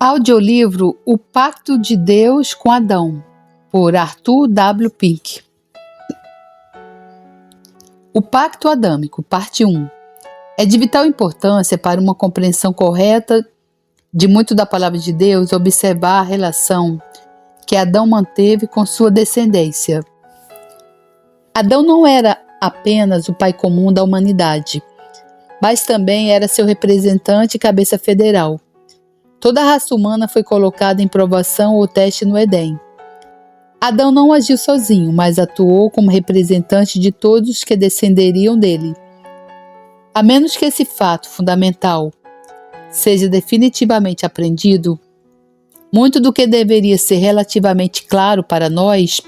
Audiolivro O Pacto de Deus com Adão, por Arthur W. Pink. O Pacto Adâmico, parte 1. É de vital importância para uma compreensão correta de muito da palavra de Deus observar a relação que Adão manteve com sua descendência. Adão não era apenas o pai comum da humanidade, mas também era seu representante e cabeça federal. Toda a raça humana foi colocada em provação ou teste no Éden. Adão não agiu sozinho, mas atuou como representante de todos os que descenderiam dele. A menos que esse fato fundamental seja definitivamente aprendido, muito do que deveria ser relativamente claro para nós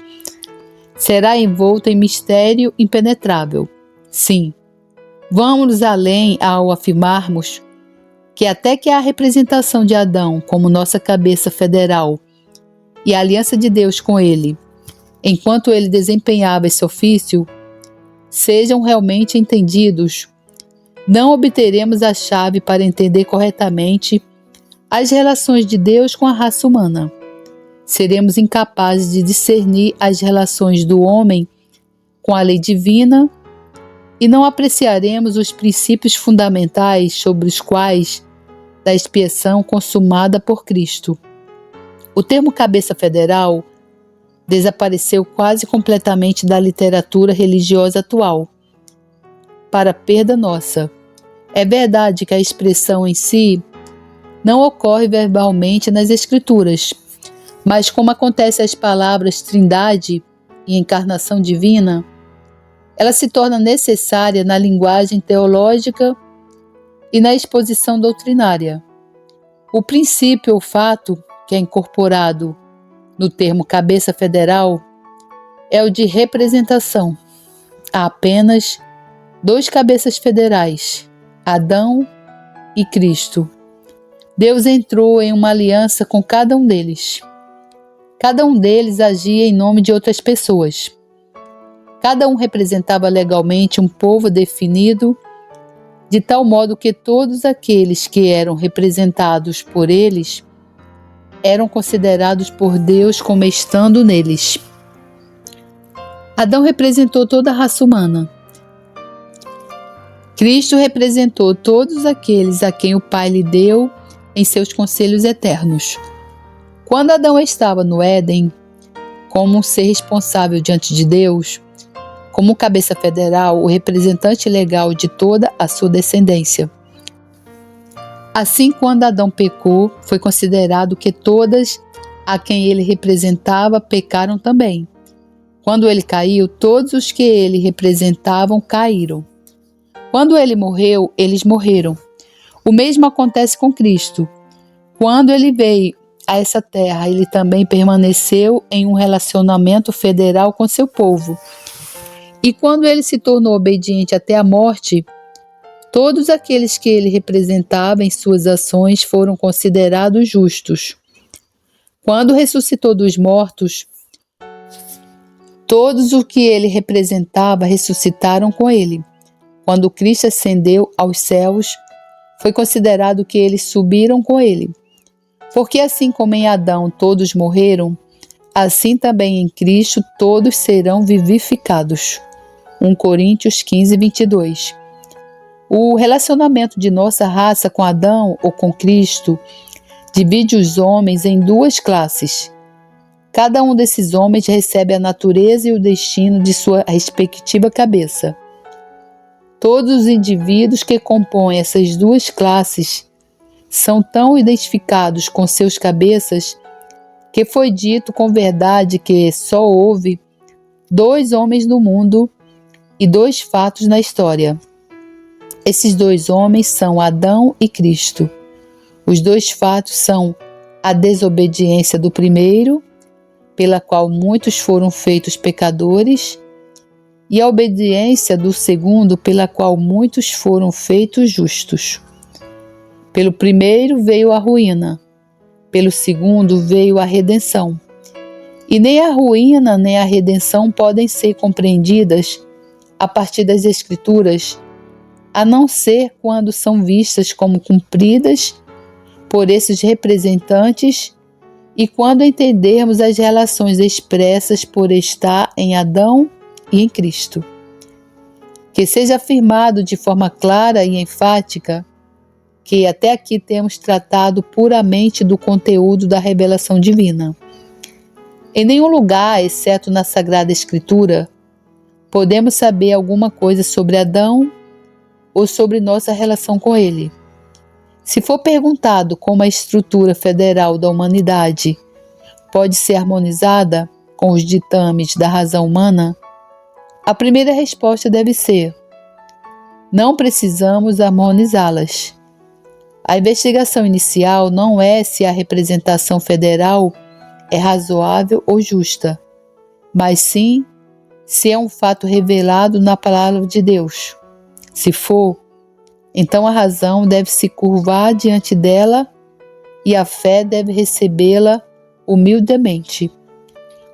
será envolto em mistério impenetrável. Sim, vamos além ao afirmarmos que até que a representação de Adão como nossa cabeça federal e a aliança de Deus com ele, enquanto ele desempenhava esse ofício, sejam realmente entendidos, não obteremos a chave para entender corretamente as relações de Deus com a raça humana. Seremos incapazes de discernir as relações do homem com a lei divina e não apreciaremos os princípios fundamentais sobre os quais da expiação consumada por Cristo. O termo cabeça federal desapareceu quase completamente da literatura religiosa atual, para perda nossa. É verdade que a expressão em si não ocorre verbalmente nas Escrituras, mas como acontece às palavras Trindade e Encarnação Divina, ela se torna necessária na linguagem teológica e na exposição doutrinária. O princípio ou fato que é incorporado no termo cabeça federal é o de representação. Há apenas dois cabeças federais, Adão e Cristo. Deus entrou em uma aliança com cada um deles. Cada um deles agia em nome de outras pessoas. Cada um representava legalmente um povo definido, de tal modo que todos aqueles que eram representados por eles eram considerados por Deus como estando neles. Adão representou toda a raça humana. Cristo representou todos aqueles a quem o Pai lhe deu em seus conselhos eternos. Quando Adão estava no Éden, como um ser responsável diante de Deus, como cabeça federal, o representante legal de toda a sua descendência. Assim, quando Adão pecou, foi considerado que todas a quem ele representava pecaram também. Quando ele caiu, todos os que ele representavam caíram. Quando ele morreu, eles morreram. O mesmo acontece com Cristo. Quando ele veio a essa terra, ele também permaneceu em um relacionamento federal com seu povo. E quando ele se tornou obediente até a morte, todos aqueles que ele representava em suas ações foram considerados justos. Quando ressuscitou dos mortos, todos os que ele representava ressuscitaram com ele. Quando Cristo ascendeu aos céus, foi considerado que eles subiram com ele. Porque assim como em Adão todos morreram, assim também em Cristo todos serão vivificados. 1 Coríntios 15, 22. O relacionamento de nossa raça com Adão ou com Cristo divide os homens em duas classes. Cada um desses homens recebe a natureza e o destino de sua respectiva cabeça. Todos os indivíduos que compõem essas duas classes são tão identificados com seus cabeças que foi dito com verdade que só houve dois homens no mundo e dois fatos na história. Esses dois homens são Adão e Cristo. Os dois fatos são a desobediência do primeiro, pela qual muitos foram feitos pecadores, e a obediência do segundo, pela qual muitos foram feitos justos. Pelo primeiro veio a ruína, pelo segundo veio a redenção. E nem a ruína nem a redenção podem ser compreendidas a partir das Escrituras, a não ser quando são vistas como cumpridas por esses representantes e quando entendermos as relações expressas por estar em Adão e em Cristo. Que seja afirmado de forma clara e enfática que até aqui temos tratado puramente do conteúdo da revelação divina. Em nenhum lugar, exceto na Sagrada Escritura, podemos saber alguma coisa sobre Adão ou sobre nossa relação com ele. Se for perguntado como a estrutura federal da humanidade pode ser harmonizada com os ditames da razão humana, a primeira resposta deve ser: não precisamos harmonizá-las. A investigação inicial não é se a representação federal é razoável ou justa, mas sim se é um fato revelado na palavra de Deus. Se for, então a razão deve se curvar diante dela e a fé deve recebê-la humildemente.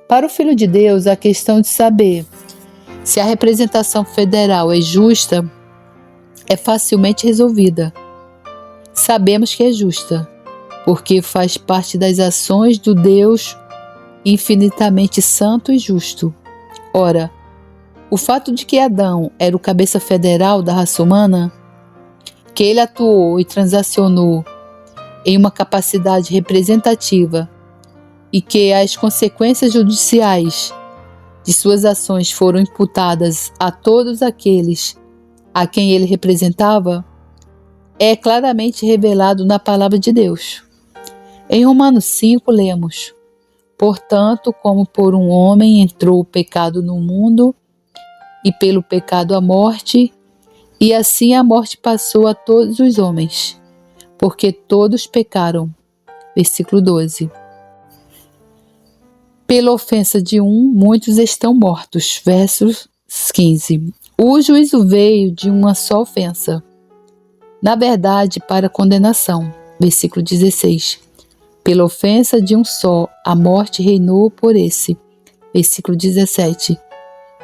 Para o Filho de Deus, a questão de saber se a representação federal é justa é facilmente resolvida. Sabemos que é justa, porque faz parte das ações do Deus infinitamente santo e justo. Ora, o fato de que Adão era o cabeça federal da raça humana, que ele atuou e transacionou em uma capacidade representativa e que as consequências judiciais de suas ações foram imputadas a todos aqueles a quem ele representava, é claramente revelado na palavra de Deus. Em Romanos 5 lemos: portanto, como por um homem entrou o pecado no mundo, e pelo pecado a morte, e assim a morte passou a todos os homens, porque todos pecaram. Versículo 12. Pela ofensa de um, muitos estão mortos. Versos 15. O juízo veio de uma só ofensa, na verdade para condenação. Versículo 16. Pela ofensa de um só, a morte reinou por esse. Versículo 17.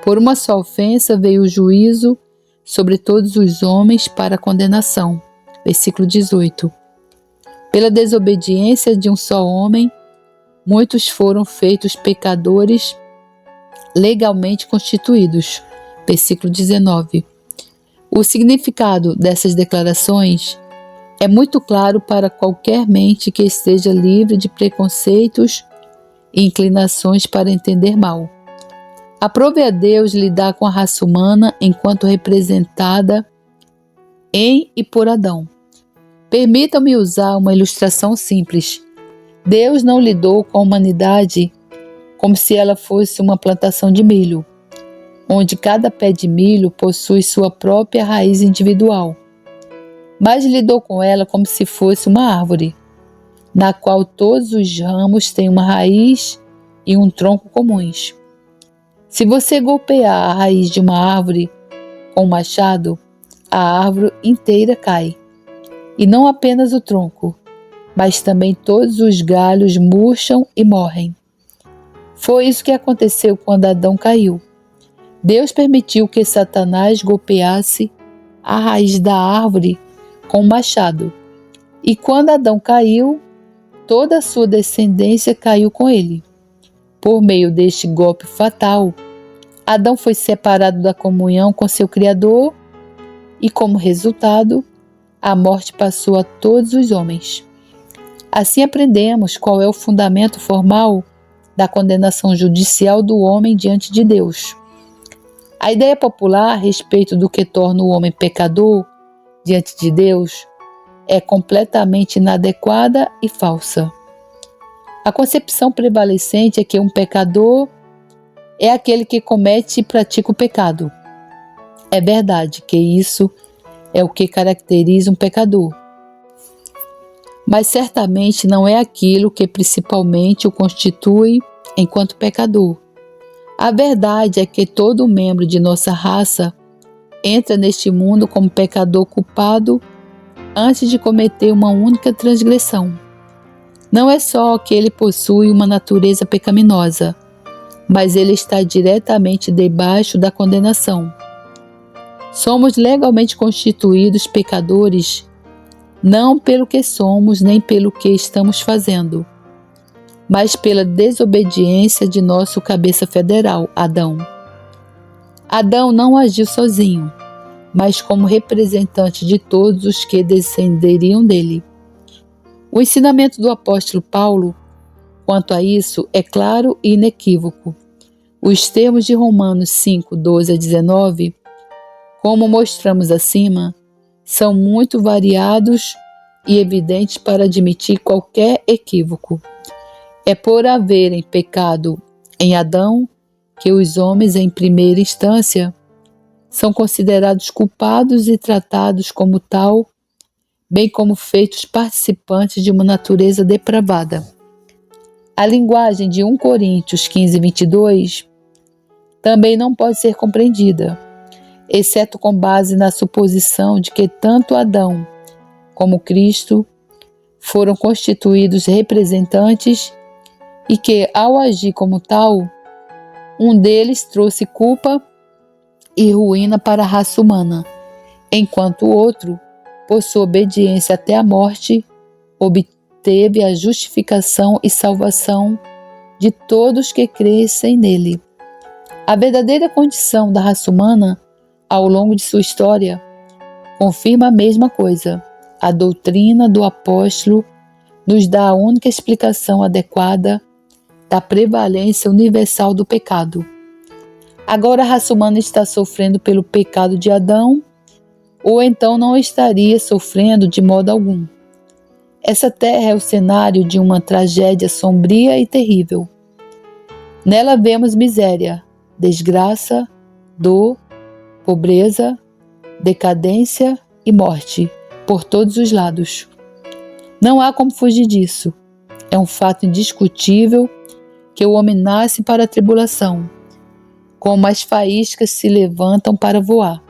Por uma só ofensa veio o juízo sobre todos os homens para condenação. Versículo 18. Pela desobediência de um só homem, muitos foram feitos pecadores legalmente constituídos. Versículo 19. O significado dessas declarações é muito claro para qualquer mente que esteja livre de preconceitos e inclinações para entender mal. Aprove a Deus lidar com a raça humana enquanto representada em e por Adão. Permitam-me usar uma ilustração simples. Deus não lidou com a humanidade como se ela fosse uma plantação de milho, onde cada pé de milho possui sua própria raiz individual, mas lidou com ela como se fosse uma árvore, na qual todos os ramos têm uma raiz e um tronco comuns. Se você golpear a raiz de uma árvore com um machado, a árvore inteira cai, e não apenas o tronco, mas também todos os galhos murcham e morrem. Foi isso que aconteceu quando Adão caiu. Deus permitiu que Satanás golpeasse a raiz da árvore com um machado, e quando Adão caiu, toda a sua descendência caiu com ele. Por meio deste golpe fatal, Adão foi separado da comunhão com seu Criador e, como resultado, a morte passou a todos os homens. Assim aprendemos qual é o fundamento formal da condenação judicial do homem diante de Deus. A ideia popular a respeito do que torna o homem pecador diante de Deus é completamente inadequada e falsa. A concepção prevalecente é que um pecador é aquele que comete e pratica o pecado. É verdade que isso é o que caracteriza um pecador, mas certamente não é aquilo que principalmente o constitui enquanto pecador. A verdade é que todo membro de nossa raça entra neste mundo como pecador culpado antes de cometer uma única transgressão. Não é só que ele possui uma natureza pecaminosa, mas ele está diretamente debaixo da condenação. Somos legalmente constituídos pecadores não pelo que somos nem pelo que estamos fazendo, mas pela desobediência de nosso cabeça federal, Adão. Adão não agiu sozinho, mas como representante de todos os que descenderiam dele. O ensinamento do apóstolo Paulo quanto a isso é claro e inequívoco. Os termos de Romanos 5, 12 a 19, como mostramos acima, são muito variados e evidentes para admitir qualquer equívoco. É por haverem pecado em Adão que os homens, em primeira instância, são considerados culpados e tratados como tal, bem como feitos participantes de uma natureza depravada. A linguagem de 1 Coríntios 15, 22 também não pode ser compreendida, exceto com base na suposição de que tanto Adão como Cristo foram constituídos representantes e que, ao agir como tal, um deles trouxe culpa e ruína para a raça humana, enquanto o outro, por sua obediência até a morte, obteve a justificação e salvação de todos que crescem nele. A verdadeira condição da raça humana, ao longo de sua história, confirma a mesma coisa. A doutrina do apóstolo nos dá a única explicação adequada da prevalência universal do pecado. Agora a raça humana está sofrendo pelo pecado de Adão, ou então não estaria sofrendo de modo algum. Essa terra é o cenário de uma tragédia sombria e terrível. Nela vemos miséria, desgraça, dor, pobreza, decadência e morte por todos os lados. Não há como fugir disso. É um fato indiscutível que o homem nasce para a tribulação, como as faíscas se levantam para voar.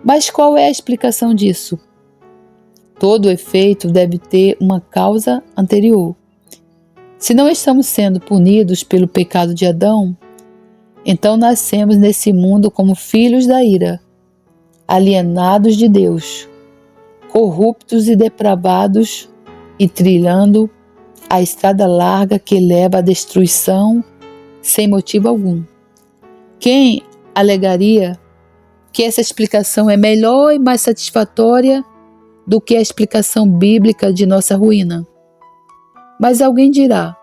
Mas qual é a explicação disso? Todo efeito deve ter uma causa anterior. Se não estamos sendo punidos pelo pecado de Adão, então nascemos nesse mundo como filhos da ira, alienados de Deus, corruptos e depravados e trilhando a estrada larga que leva à destruição sem motivo algum. Quem alegaria que essa explicação é melhor e mais satisfatória do que a explicação bíblica de nossa ruína? Mas alguém dirá: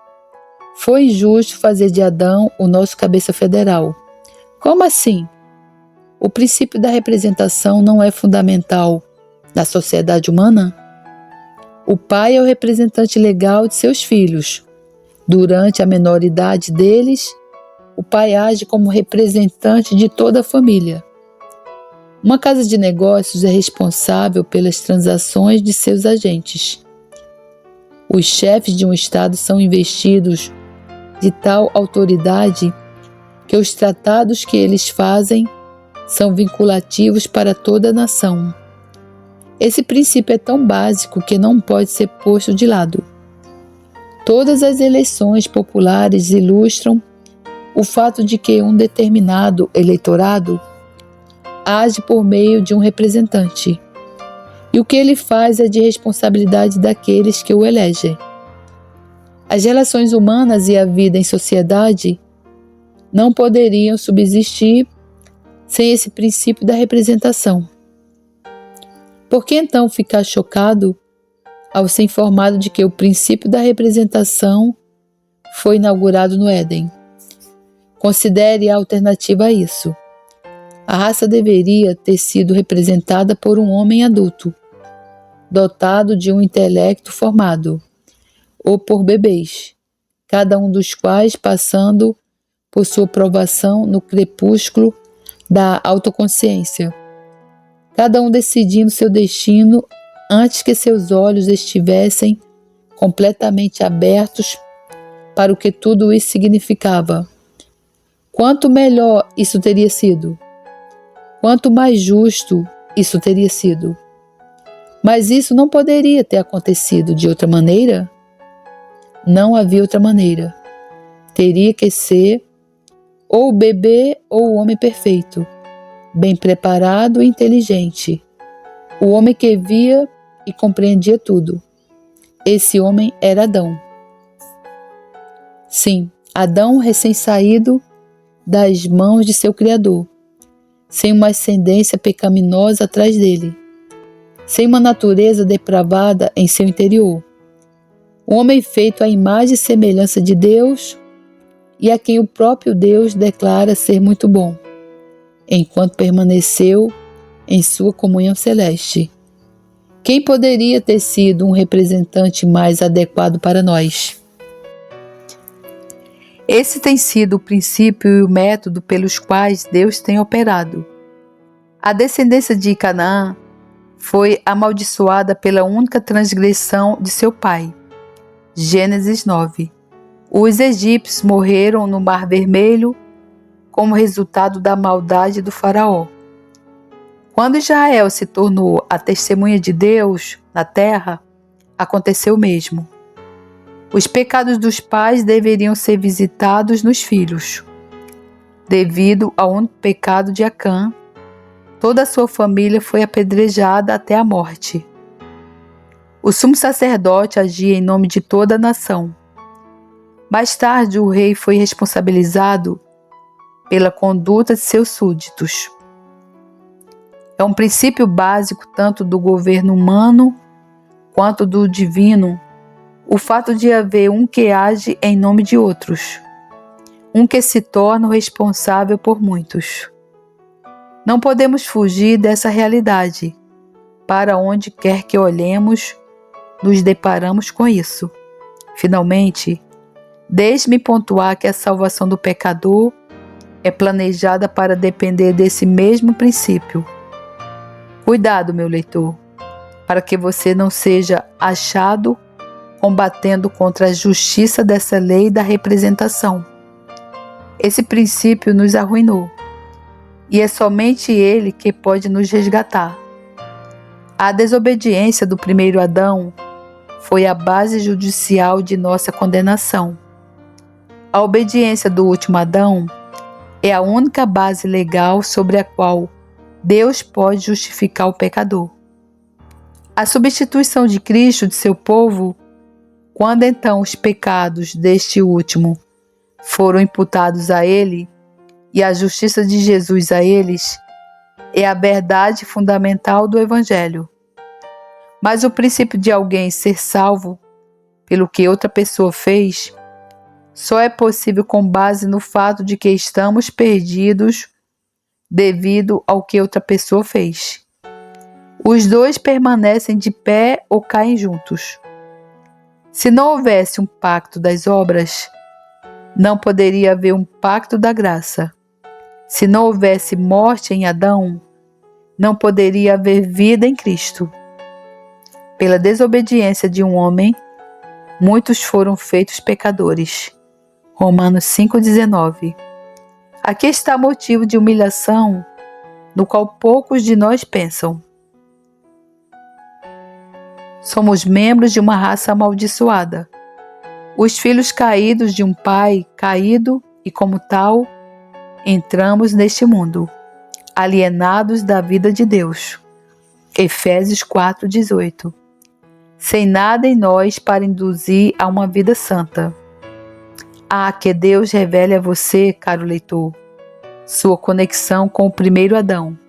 foi injusto fazer de Adão o nosso cabeça federal. Como assim? O princípio da representação não é fundamental na sociedade humana? O pai é o representante legal de seus filhos. Durante a menoridade deles, o pai age como representante de toda a família. Uma casa de negócios é responsável pelas transações de seus agentes. Os chefes de um estado são investidos de tal autoridade que os tratados que eles fazem são vinculativos para toda a nação. Esse princípio é tão básico que não pode ser posto de lado. Todas as eleições populares ilustram o fato de que um determinado eleitorado age por meio de um representante, e o que ele faz é de responsabilidade daqueles que o elegem. As relações humanas e a vida em sociedade não poderiam subsistir sem esse princípio da representação. Por que então ficar chocado ao ser informado de que o princípio da representação foi inaugurado no Éden? Considere a alternativa a isso. A raça deveria ter sido representada por um homem adulto, dotado de um intelecto formado, ou por bebês, cada um dos quais passando por sua provação no crepúsculo da autoconsciência, cada um decidindo seu destino antes que seus olhos estivessem completamente abertos para o que tudo isso significava. Quanto melhor isso teria sido, quanto mais justo isso teria sido. Mas isso não poderia ter acontecido de outra maneira? Não havia outra maneira. Teria que ser ou o bebê ou o homem perfeito, bem preparado e inteligente. O homem que via e compreendia tudo. Esse homem era Adão. Sim, Adão recém-saído das mãos de seu Criador, sem uma ascendência pecaminosa atrás dele, sem uma natureza depravada em seu interior. Um homem feito à imagem e semelhança de Deus e a quem o próprio Deus declara ser muito bom, enquanto permaneceu em sua comunhão celeste. Quem poderia ter sido um representante mais adequado para nós? Esse tem sido o princípio e o método pelos quais Deus tem operado. A descendência de Canaã foi amaldiçoada pela única transgressão de seu pai. Gênesis 9. Os egípcios morreram no Mar Vermelho como resultado da maldade do faraó. Quando Israel se tornou a testemunha de Deus na terra, aconteceu o mesmo. Os pecados dos pais deveriam ser visitados nos filhos. Devido ao único pecado de Acã, toda a sua família foi apedrejada até a morte. O sumo sacerdote agia em nome de toda a nação. Mais tarde, o rei foi responsabilizado pela conduta de seus súditos. É um princípio básico tanto do governo humano quanto do divino, o fato de haver um que age em nome de outros, um que se torna o responsável por muitos. Não podemos fugir dessa realidade. Para onde quer que olhemos, nos deparamos com isso. Finalmente, deixe-me pontuar que a salvação do pecador é planejada para depender desse mesmo princípio. Cuidado, meu leitor, para que você não seja achado combatendo contra a justiça dessa lei da representação. Esse princípio nos arruinou, e é somente ele que pode nos resgatar. A desobediência do primeiro Adão foi a base judicial de nossa condenação. A obediência do último Adão é a única base legal sobre a qual Deus pode justificar o pecador. A substituição de Cristo de seu povo, quando então os pecados deste último foram imputados a ele e a justiça de Jesus a eles, é a verdade fundamental do Evangelho. Mas o princípio de alguém ser salvo pelo que outra pessoa fez só é possível com base no fato de que estamos perdidos devido ao que outra pessoa fez. Os dois permanecem de pé ou caem juntos. Se não houvesse um pacto das obras, não poderia haver um pacto da graça. Se não houvesse morte em Adão, não poderia haver vida em Cristo. Pela desobediência de um homem, muitos foram feitos pecadores. Romanos 5,19. Aqui está o motivo de humilhação no qual poucos de nós pensam. Somos membros de uma raça amaldiçoada. Os filhos caídos de um pai caído e, como tal, entramos neste mundo, alienados da vida de Deus. Efésios 4,18. Sem nada em nós para induzir a uma vida santa. Que Deus revele a você, caro leitor, sua conexão com o primeiro Adão,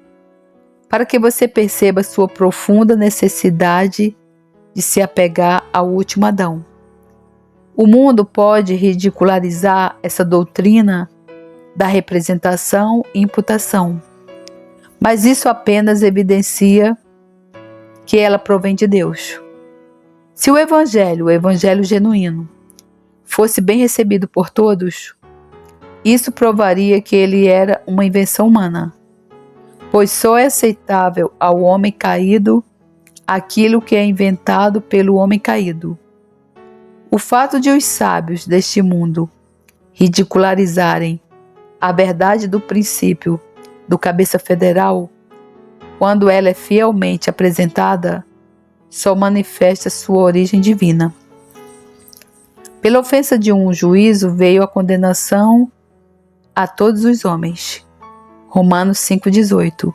para que você perceba sua profunda necessidade de se apegar ao último Adão. O mundo pode ridicularizar essa doutrina da representação e imputação, mas isso apenas evidencia que ela provém de Deus. Se o Evangelho genuíno, fosse bem recebido por todos, isso provaria que ele era uma invenção humana, pois só é aceitável ao homem caído aquilo que é inventado pelo homem caído. O fato de os sábios deste mundo ridicularizarem a verdade do princípio do cabeça federal, quando ela é fielmente apresentada, só manifesta sua origem divina. Pela ofensa de um juízo veio a condenação a todos os homens. Romanos 5,18.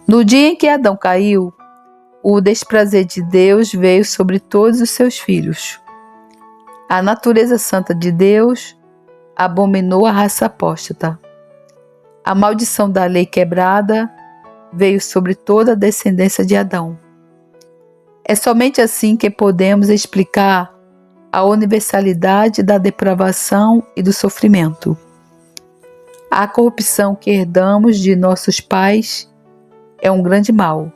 No dia em que Adão caiu, o desprazer de Deus veio sobre todos os seus filhos. A natureza santa de Deus abominou a raça apóstata. A maldição da lei quebrada veio sobre toda a descendência de Adão. É somente assim que podemos explicar a universalidade da depravação e do sofrimento. A corrupção que herdamos de nossos pais é um grande mal,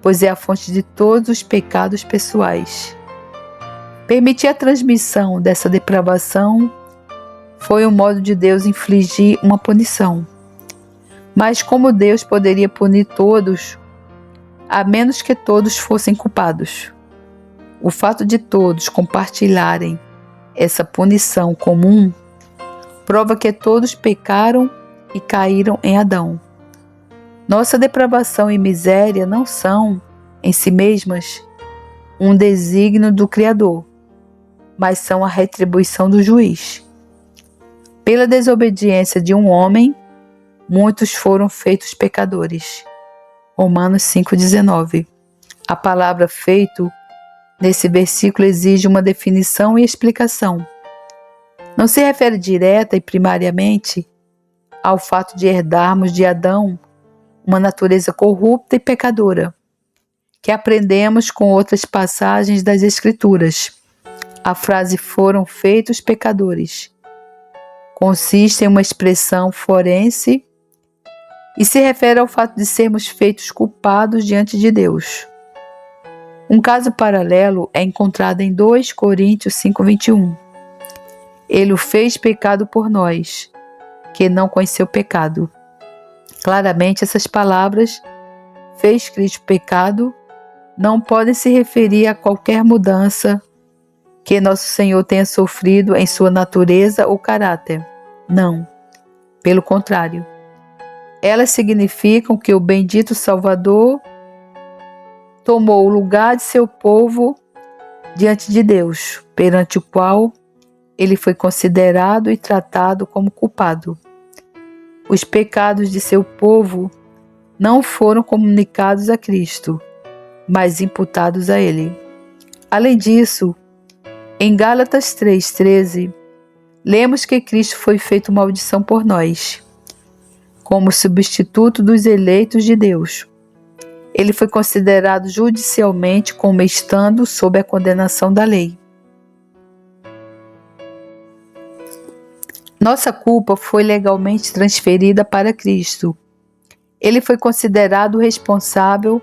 pois é a fonte de todos os pecados pessoais. Permitir a transmissão dessa depravação foi um modo de Deus infligir uma punição. Mas como Deus poderia punir todos, a menos que todos fossem culpados? O fato de todos compartilharem essa punição comum prova que todos pecaram e caíram em Adão. Nossa depravação e miséria não são, em si mesmas, um desígnio do Criador, mas são a retribuição do juiz. Pela desobediência de um homem, muitos foram feitos pecadores. Romanos 5,19. A palavra feito, nesse versículo, exige uma definição e explicação. Não se refere direta e primariamente ao fato de herdarmos de Adão uma natureza corrupta e pecadora, que aprendemos com outras passagens das Escrituras. A frase "foram feitos pecadores" consiste em uma expressão forense e se refere ao fato de sermos feitos culpados diante de Deus. Um caso paralelo é encontrado em 2 Coríntios 5,21. Ele o fez pecado por nós, que não conheceu pecado. Claramente, essas palavras, fez Cristo pecado, não podem se referir a qualquer mudança que nosso Senhor tenha sofrido em sua natureza ou caráter. Não, pelo contrário. Elas significam que o bendito Salvador tomou o lugar de seu povo diante de Deus, perante o qual ele foi considerado e tratado como culpado. Os pecados de seu povo não foram comunicados a Cristo, mas imputados a ele. Além disso, em Gálatas 3,13, lemos que Cristo foi feito maldição por nós, como substituto dos eleitos de Deus. Ele foi considerado judicialmente como estando sob a condenação da lei. Nossa culpa foi legalmente transferida para Cristo. Ele foi considerado responsável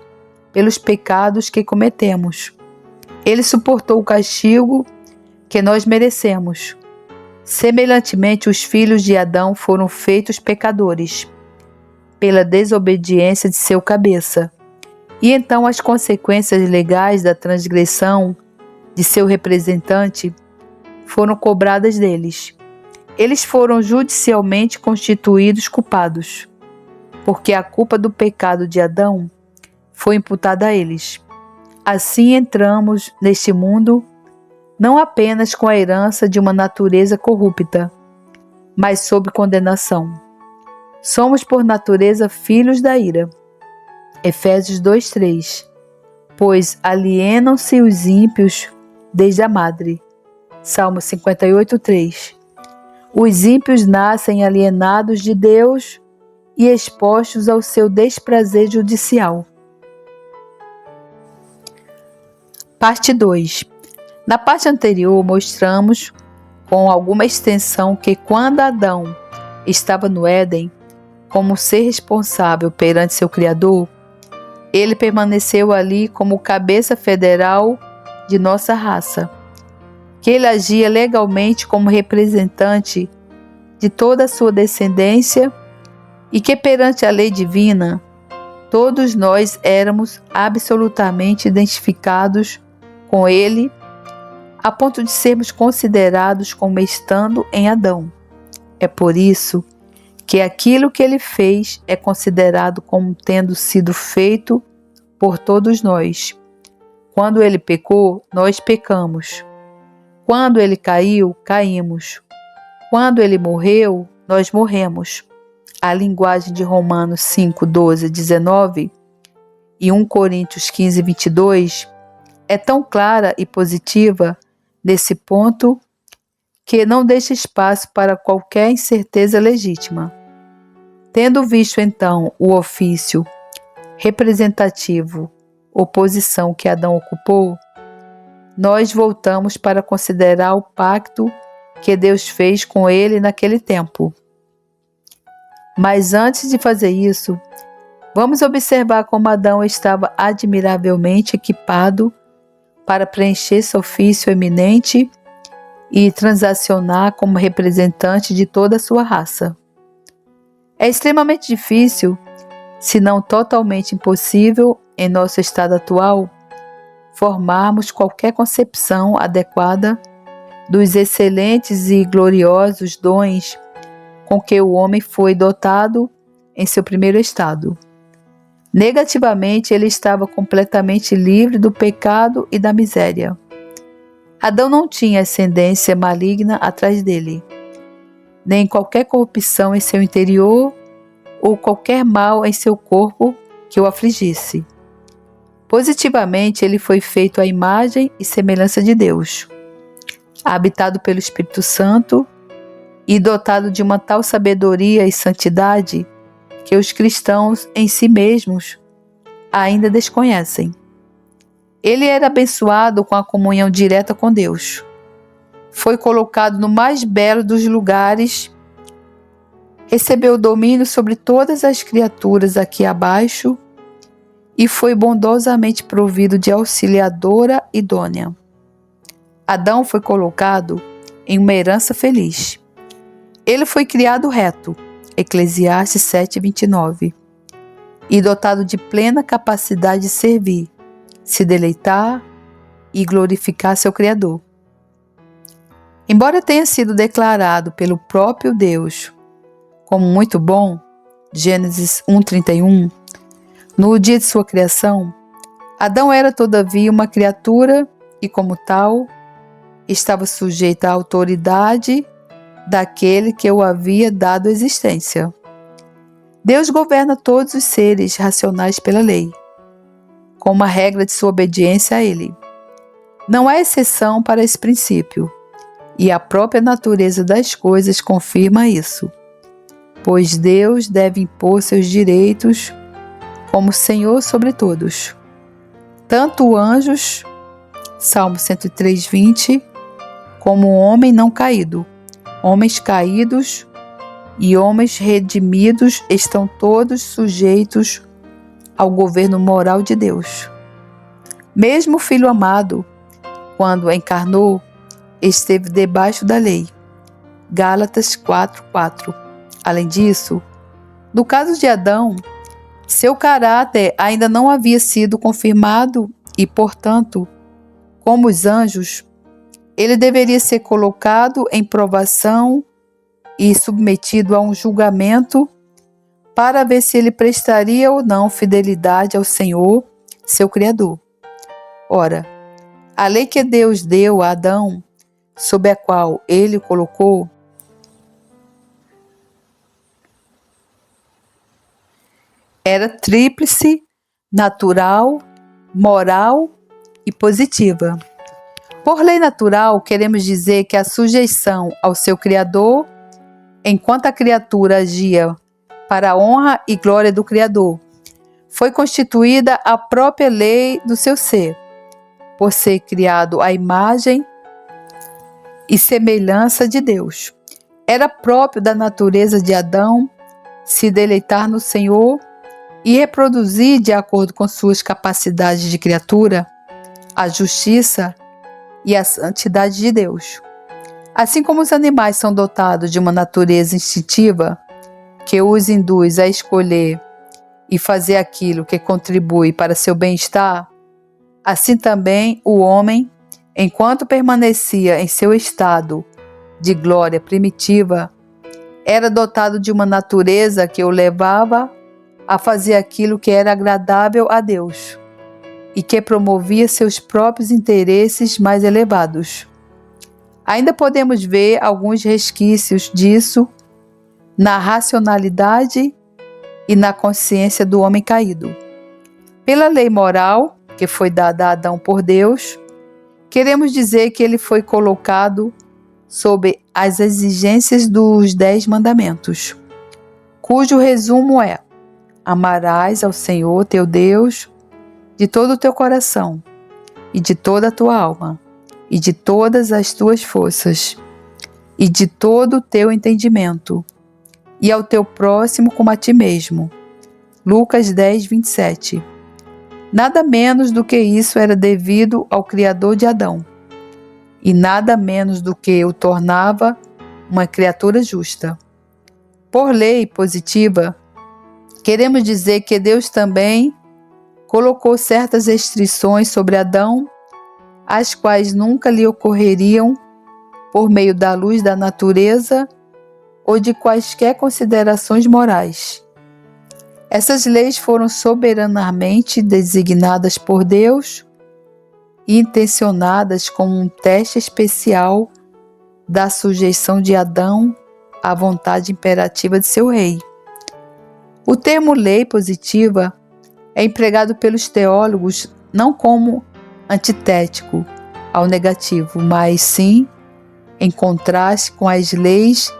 pelos pecados que cometemos. Ele suportou o castigo que nós merecemos. Semelhantemente, os filhos de Adão foram feitos pecadores pela desobediência de seu cabeça. E então as consequências legais da transgressão de seu representante foram cobradas deles. Eles foram judicialmente constituídos culpados, porque a culpa do pecado de Adão foi imputada a eles. Assim entramos neste mundo não apenas com a herança de uma natureza corrupta, mas sob condenação. Somos por natureza filhos da ira. Efésios 2,3. Pois alienam-se os ímpios desde a madre. Salmo 58,3. Os ímpios nascem alienados de Deus e expostos ao seu desprazer judicial. Parte 2. Na parte anterior, mostramos com alguma extensão que quando Adão estava no Éden, como ser responsável perante seu Criador, ele permaneceu ali como cabeça federal de nossa raça, que ele agia legalmente como representante de toda a sua descendência e que perante a lei divina, todos nós éramos absolutamente identificados com ele, a ponto de sermos considerados como estando em Adão. É por isso que aquilo que ele fez é considerado como tendo sido feito por todos nós. Quando ele pecou, nós pecamos. Quando ele caiu, caímos. Quando ele morreu, nós morremos. A linguagem de Romanos 5, 12, 19. e 1 Coríntios 15, 22, é tão clara e positiva nesse ponto que não deixa espaço para qualquer incerteza legítima. Tendo visto então o ofício representativo ou posição que Adão ocupou, nós voltamos para considerar o pacto que Deus fez com ele naquele tempo. Mas antes de fazer isso, vamos observar como Adão estava admiravelmente equipado para preencher seu ofício eminente e transacionar como representante de toda a sua raça. É extremamente difícil, se não totalmente impossível, em nosso estado atual, formarmos qualquer concepção adequada dos excelentes e gloriosos dons com que o homem foi dotado em seu primeiro estado. Negativamente, ele estava completamente livre do pecado e da miséria. Adão não tinha ascendência maligna atrás dele, nem qualquer corrupção em seu interior ou qualquer mal em seu corpo que o afligisse. Positivamente, ele foi feito à imagem e semelhança de Deus, habitado pelo Espírito Santo e dotado de uma tal sabedoria e santidade que os cristãos em si mesmos ainda desconhecem. Ele era abençoado com a comunhão direta com Deus. Foi colocado no mais belo dos lugares, recebeu domínio sobre todas as criaturas aqui abaixo e foi bondosamente provido de auxiliadora idônea. Adão foi colocado em uma herança feliz. Ele foi criado reto, Eclesiastes 7:29, e dotado de plena capacidade de servir, se deleitar e glorificar seu Criador. Embora tenha sido declarado pelo próprio Deus como muito bom, Gênesis 1:31, no dia de sua criação, Adão era todavia uma criatura e, como tal, estava sujeito à autoridade daquele que o havia dado existência. Deus governa todos os seres racionais pela lei, com uma regra de sua obediência a ele. Não há exceção para esse princípio, e a própria natureza das coisas confirma isso, pois Deus deve impor seus direitos como Senhor sobre todos. Tanto anjos, Salmo 103:20, como o homem não caído, homens caídos e homens redimidos estão todos sujeitos ao governo moral de Deus. Mesmo o Filho amado, quando encarnou, esteve debaixo da lei. Gálatas 4:4. Além disso, no caso de Adão, seu caráter ainda não havia sido confirmado e, portanto, como os anjos, ele deveria ser colocado em provação e submetido a um julgamento para ver se ele prestaria ou não fidelidade ao Senhor, seu Criador. Ora, a lei que Deus deu a Adão, sob a qual ele o colocou, era tríplice, natural, moral e positiva. Por lei natural, queremos dizer que a sujeição ao seu Criador, enquanto a criatura agia para a honra e glória do Criador, foi constituída a própria lei do seu ser, por ser criado à imagem e semelhança de Deus. Era próprio da natureza de Adão se deleitar no Senhor e reproduzir, de acordo com suas capacidades de criatura, a justiça e a santidade de Deus. Assim como os animais são dotados de uma natureza instintiva que os induz a escolher e fazer aquilo que contribui para seu bem-estar, assim também o homem, enquanto permanecia em seu estado de glória primitiva, era dotado de uma natureza que o levava a fazer aquilo que era agradável a Deus e que promovia seus próprios interesses mais elevados. Ainda podemos ver alguns resquícios disso na racionalidade e na consciência do homem caído. Pela lei moral que foi dada a Adão por Deus, queremos dizer que ele foi colocado sob as exigências dos 10 mandamentos, cujo resumo é: amarás ao Senhor teu Deus de todo o teu coração, e de toda a tua alma, e de todas as tuas forças, e de todo o teu entendimento, e ao teu próximo como a ti mesmo. Lucas 10, 27. Nada menos do que isso era devido ao Criador de Adão, e nada menos do que o tornava uma criatura justa. Por lei positiva, queremos dizer que Deus também colocou certas restrições sobre Adão, as quais nunca lhe ocorreriam por meio da luz da natureza ou de quaisquer considerações morais. Essas leis foram soberanamente designadas por Deus e intencionadas como um teste especial da sujeição de Adão à vontade imperativa de seu rei. O termo lei positiva é empregado pelos teólogos não como antitético ao negativo, mas sim em contraste com as leis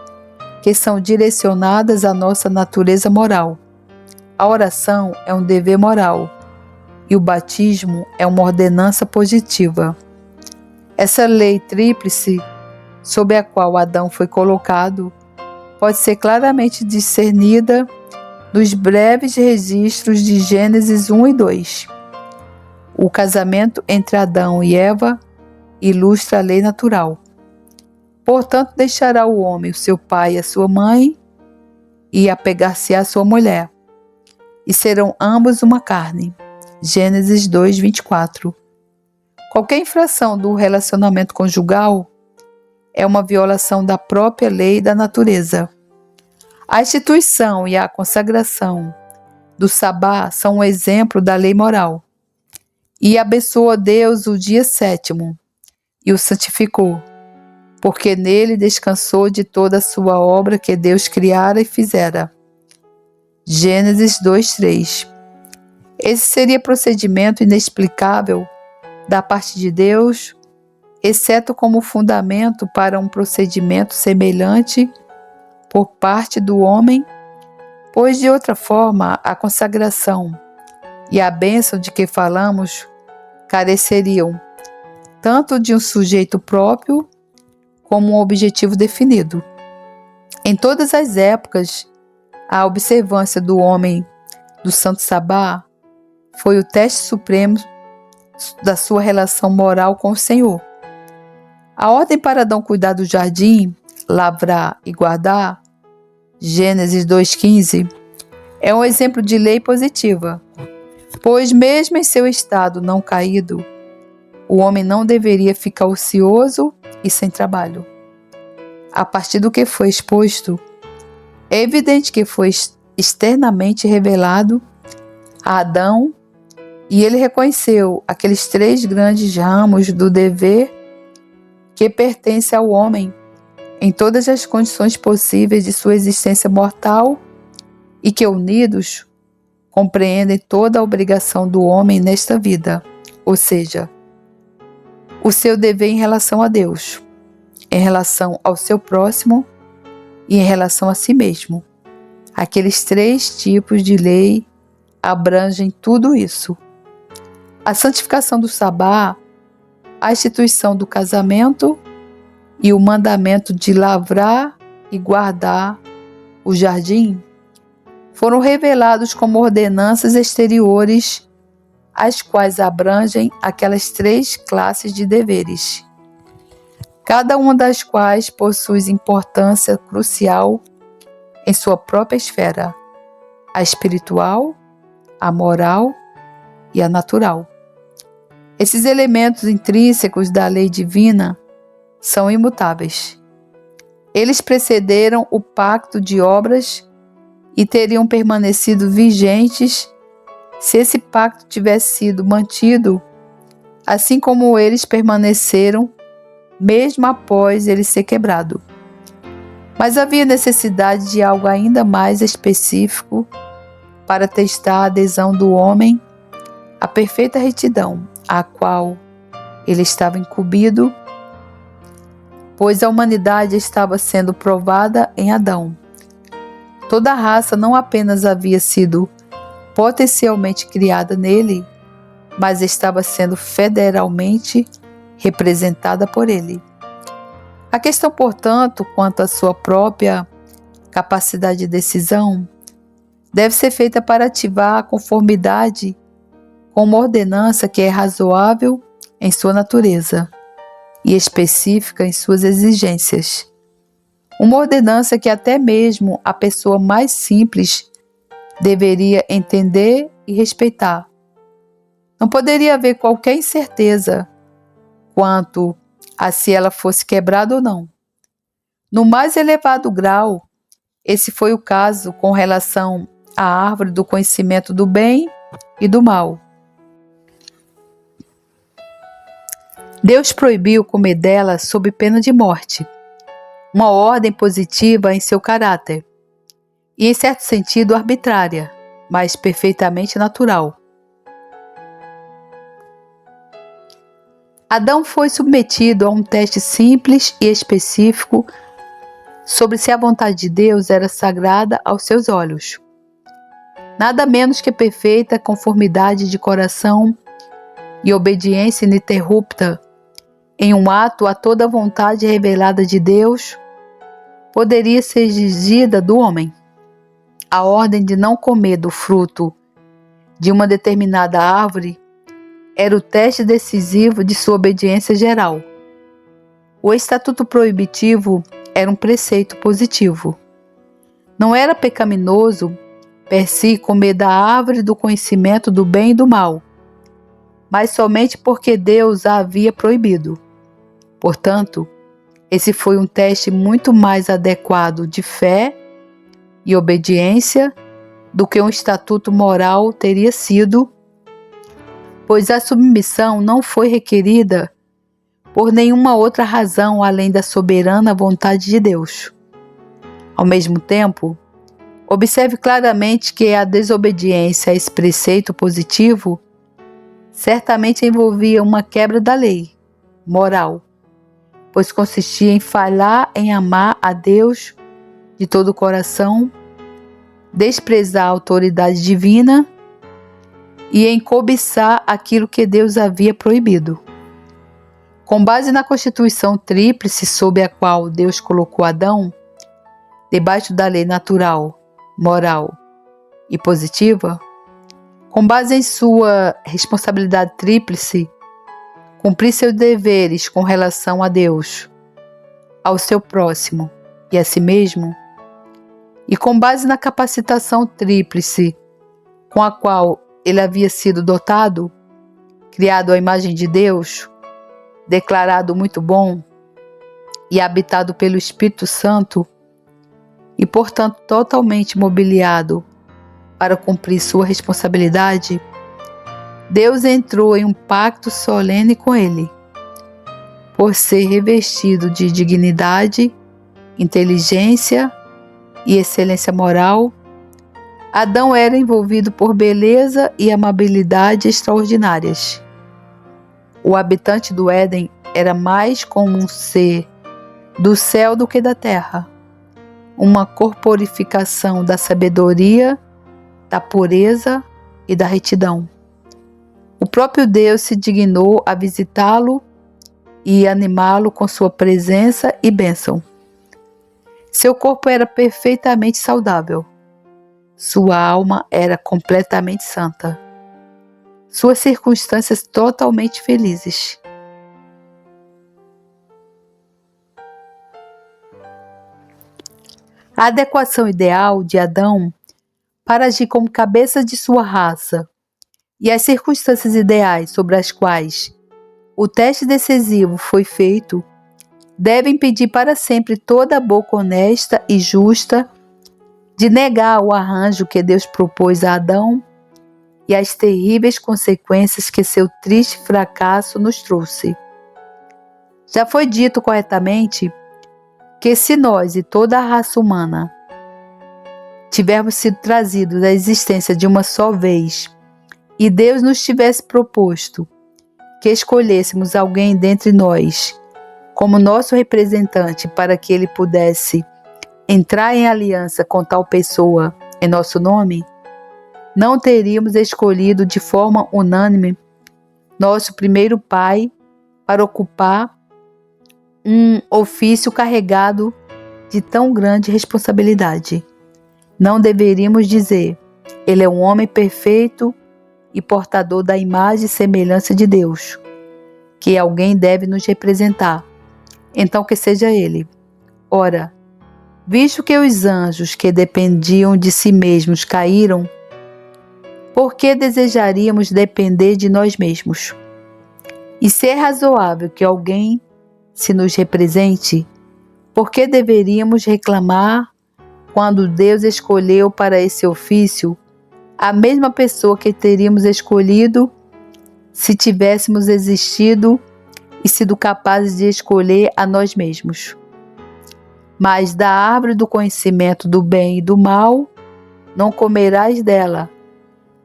que são direcionadas à nossa natureza moral. A oração é um dever moral e o batismo é uma ordenança positiva. Essa lei tríplice sob a qual Adão foi colocado pode ser claramente discernida nos breves registros de Gênesis 1 e 2. O casamento entre Adão e Eva ilustra a lei natural. Portanto, deixará o homem o seu pai e a sua mãe, e apegar-se-á à sua mulher, e serão ambos uma carne. Gênesis 2, 24. Qualquer infração do relacionamento conjugal é uma violação da própria lei da natureza. A instituição e a consagração do sabá são um exemplo da lei moral. E abençoou Deus o dia 7º e o santificou, porque nele descansou de toda a sua obra que Deus criara e fizera. Gênesis 2:3. Esse seria procedimento inexplicável da parte de Deus, exceto como fundamento para um procedimento semelhante por parte do homem, pois de outra forma a consagração e a bênção de que falamos careceriam tanto de um sujeito próprio como um objetivo definido. Em todas as épocas, a observância do homem do Santo Sabá foi o teste supremo da sua relação moral com o Senhor. A ordem para Adão cuidar do jardim, lavrar e guardar, Gênesis 2,15, é um exemplo de lei positiva, pois mesmo em seu estado não caído, o homem não deveria ficar ocioso e sem trabalho. A partir do que foi exposto, é evidente que foi externamente revelado a Adão e ele reconheceu aqueles 3 grandes ramos do dever que pertence ao homem em todas as condições possíveis de sua existência mortal e que, unidos, compreendem toda a obrigação do homem nesta vida, ou seja, o seu dever em relação a Deus, em relação ao seu próximo e em relação a si mesmo. Aqueles 3 tipos de lei abrangem tudo isso. A santificação do sabá, a instituição do casamento e o mandamento de lavrar e guardar o jardim foram revelados como ordenanças exteriores, as quais abrangem aquelas 3 classes de deveres, cada uma das quais possui importância crucial em sua própria esfera, a espiritual, a moral e a natural. Esses elementos intrínsecos da lei divina são imutáveis. Eles precederam o pacto de obras e teriam permanecido vigentes se esse pacto tivesse sido mantido, assim como eles permaneceram mesmo após ele ser quebrado. Mas havia necessidade de algo ainda mais específico para testar a adesão do homem a perfeita retidão a qual ele estava incumbido, pois a humanidade estava sendo provada em Adão. Toda a raça não apenas havia sido potencialmente criada nele, mas estava sendo federalmente representada por ele. A questão, portanto, quanto à sua própria capacidade de decisão, deve ser feita para ativar a conformidade com uma ordenança que é razoável em sua natureza e específica em suas exigências. Uma ordenança que até mesmo a pessoa mais simples deveria entender e respeitar. Não poderia haver qualquer incerteza quanto a se ela fosse quebrada ou não. No mais elevado grau, esse foi o caso com relação à árvore do conhecimento do bem e do mal. Deus proibiu comer dela sob pena de morte, uma ordem positiva em seu caráter, e em certo sentido arbitrária, mas perfeitamente natural. Adão foi submetido a um teste simples e específico sobre se a vontade de Deus era sagrada aos seus olhos. Nada menos que perfeita conformidade de coração e obediência ininterrupta em um ato a toda a vontade revelada de Deus poderia ser exigida do homem. A ordem de não comer do fruto de uma determinada árvore era o teste decisivo de sua obediência geral. O estatuto proibitivo era um preceito positivo. Não era pecaminoso per si comer da árvore do conhecimento do bem e do mal, mas somente porque Deus a havia proibido. Portanto, esse foi um teste muito mais adequado de fé e obediência do que um estatuto moral teria sido, pois a submissão não foi requerida por nenhuma outra razão além da soberana vontade de Deus. Ao mesmo tempo, observe claramente que a desobediência a esse preceito positivo certamente envolvia uma quebra da lei moral, pois consistia em falhar em amar a Deus de todo o coração, desprezar a autoridade divina e em cobiçar aquilo que Deus havia proibido. Com base na constituição tríplice sob a qual Deus colocou Adão, debaixo da lei natural, moral e positiva, com base em sua responsabilidade tríplice, cumprir seus deveres com relação a Deus, ao seu próximo e a si mesmo, e com base na capacitação tríplice com a qual ele havia sido dotado, criado à imagem de Deus, declarado muito bom e habitado pelo Espírito Santo, e portanto totalmente mobiliado para cumprir sua responsabilidade, Deus entrou em um pacto solene com ele. Por ser revestido de dignidade, inteligência e excelência moral, Adão era envolvido por beleza e amabilidade extraordinárias. O habitante do Éden era mais como um ser do céu do que da terra, uma corporificação da sabedoria, da pureza e da retidão. O próprio Deus se dignou a visitá-lo e animá-lo com sua presença e bênção. Seu corpo era perfeitamente saudável. Sua alma era completamente santa. Suas circunstâncias totalmente felizes. A adequação ideal de Adão para agir como cabeça de sua raça e as circunstâncias ideais sobre as quais o teste decisivo foi feito devem impedir para sempre toda a boca honesta e justa de negar o arranjo que Deus propôs a Adão e as terríveis consequências que seu triste fracasso nos trouxe. Já foi dito corretamente que se nós e toda a raça humana tivermos sido trazidos à existência de uma só vez e Deus nos tivesse proposto que escolhêssemos alguém dentre nós como nosso representante para que ele pudesse entrar em aliança com tal pessoa em nosso nome, não teríamos escolhido de forma unânime nosso primeiro pai para ocupar um ofício carregado de tão grande responsabilidade. Não deveríamos dizer: ele é um homem perfeito e portador da imagem e semelhança de Deus, que alguém deve nos representar, então que seja ele. Ora, visto que os anjos que dependiam de si mesmos caíram, por que desejaríamos depender de nós mesmos? E se é razoável que alguém se nos represente, por que deveríamos reclamar quando Deus escolheu para esse ofício a mesma pessoa que teríamos escolhido se tivéssemos existido e sido capazes de escolher a nós mesmos? Mas da árvore do conhecimento do bem e do mal não comerás dela,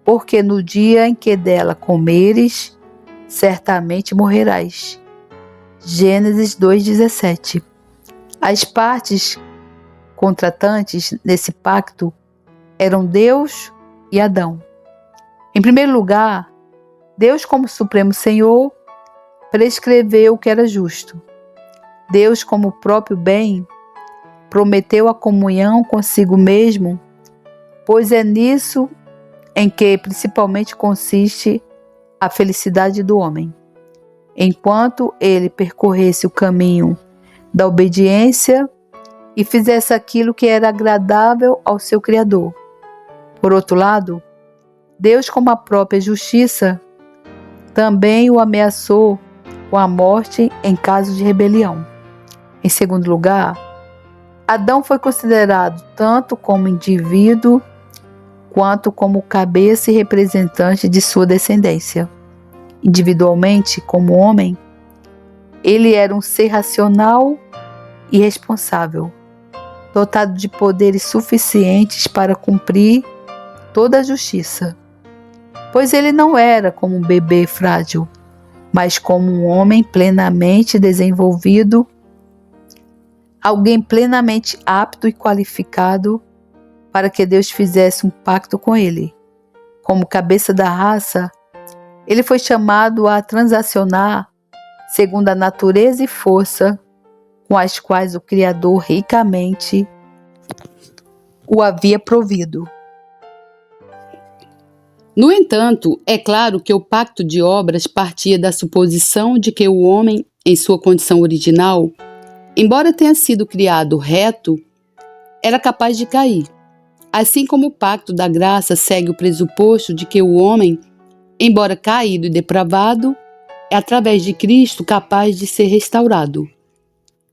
porque no dia em que dela comeres, certamente morrerás. Gênesis 2,17. As partes contratantes nesse pacto eram Deus e Adão. Em primeiro lugar, Deus, como Supremo Senhor, prescreveu o que era justo. Deus, como próprio bem, prometeu a comunhão consigo mesmo, pois é nisso em que principalmente consiste a felicidade do homem. Enquanto ele percorresse o caminho da obediência e fizesse aquilo que era agradável ao seu Criador. Por outro lado, Deus, como a própria justiça, também o ameaçou com a morte em caso de rebelião. Em segundo lugar, Adão foi considerado tanto como indivíduo quanto como cabeça e representante de sua descendência. Individualmente, como homem, ele era um ser racional e responsável, dotado de poderes suficientes para cumprir toda a justiça, pois ele não era como um bebê frágil, mas como um homem plenamente desenvolvido, alguém plenamente apto e qualificado para que Deus fizesse um pacto com ele. Como cabeça da raça, ele foi chamado a transacionar segundo a natureza e força com as quais o Criador ricamente o havia provido. No entanto, é claro que o pacto de obras partia da suposição de que o homem, em sua condição original, embora tenha sido criado reto, era capaz de cair. Assim como o pacto da graça segue o pressuposto de que o homem, embora caído e depravado, é através de Cristo capaz de ser restaurado.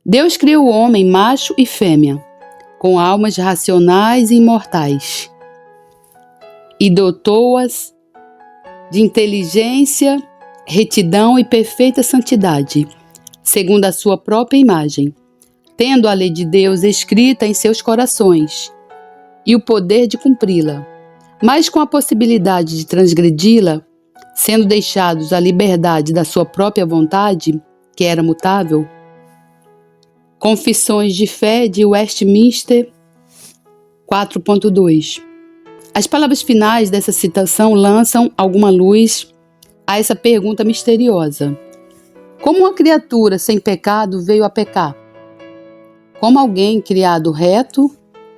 Deus criou o homem macho e fêmea, com almas racionais e imortais, e dotou-as de inteligência, retidão e perfeita santidade, segundo a sua própria imagem, tendo a lei de Deus escrita em seus corações e o poder de cumpri-la, mas com a possibilidade de transgredi-la, sendo deixados à liberdade da sua própria vontade, que era mutável. Confissões de Fé de Westminster 4.2. As palavras finais dessa citação lançam alguma luz a essa pergunta misteriosa. Como uma criatura sem pecado veio a pecar? Como alguém criado reto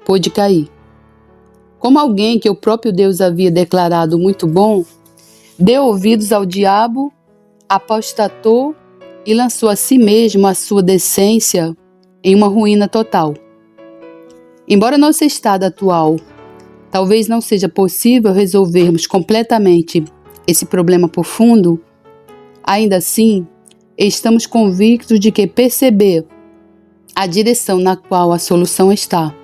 pôde cair? Como alguém que o próprio Deus havia declarado muito bom, deu ouvidos ao diabo, apostatou e lançou a si mesmo a sua decência em uma ruína total. Embora nosso estado atual talvez não seja possível resolvermos completamente esse problema profundo, ainda assim, estamos convictos de que perceber a direção na qual a solução está.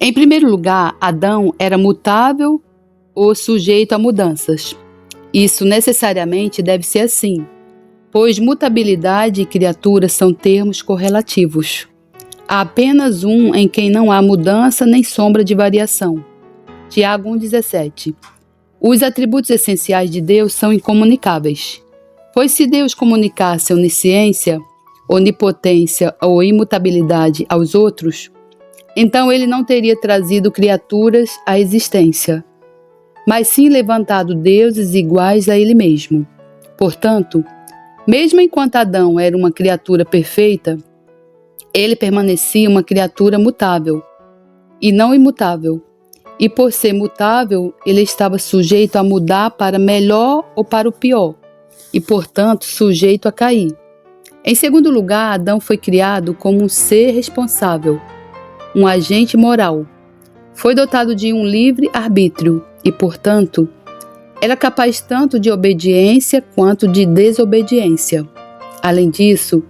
Em primeiro lugar, Adão era mutável ou sujeito a mudanças. Isso necessariamente deve ser assim, pois mutabilidade e criatura são termos correlativos. Há apenas um em quem não há mudança nem sombra de variação. Tiago 1,17. Os atributos essenciais de Deus são incomunicáveis, pois se Deus comunicasse onisciência, onipotência ou imutabilidade aos outros, então ele não teria trazido criaturas à existência, mas sim levantado deuses iguais a ele mesmo. Portanto, mesmo enquanto Adão era uma criatura perfeita, ele permanecia uma criatura mutável e não imutável. E por ser mutável, ele estava sujeito a mudar para melhor ou para o pior, e portanto sujeito a cair. Em segundo lugar, Adão foi criado como um ser responsável, um agente moral. Foi dotado de um livre arbítrio e, portanto, era capaz tanto de obediência quanto de desobediência. Além disso,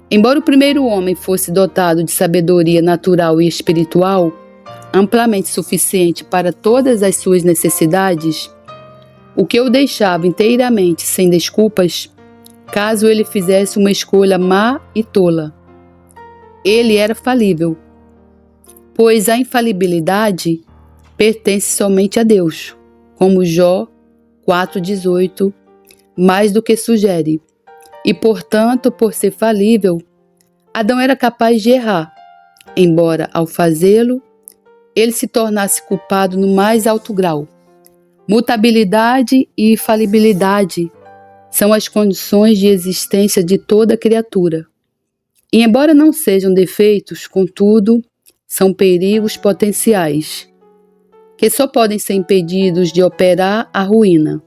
embora o primeiro homem fosse dotado de sabedoria natural e espiritual, amplamente suficiente para todas as suas necessidades, o que o deixava inteiramente sem desculpas, caso ele fizesse uma escolha má e tola. Ele era falível, pois a infalibilidade pertence somente a Deus, como Jó 4,18 mais do que sugere. E, portanto, por ser falível, Adão era capaz de errar, embora, ao fazê-lo, ele se tornasse culpado no mais alto grau. Mutabilidade e infalibilidade são as condições de existência de toda criatura. E, embora não sejam defeitos, contudo, são perigos potenciais, que só podem ser impedidos de operar a ruína,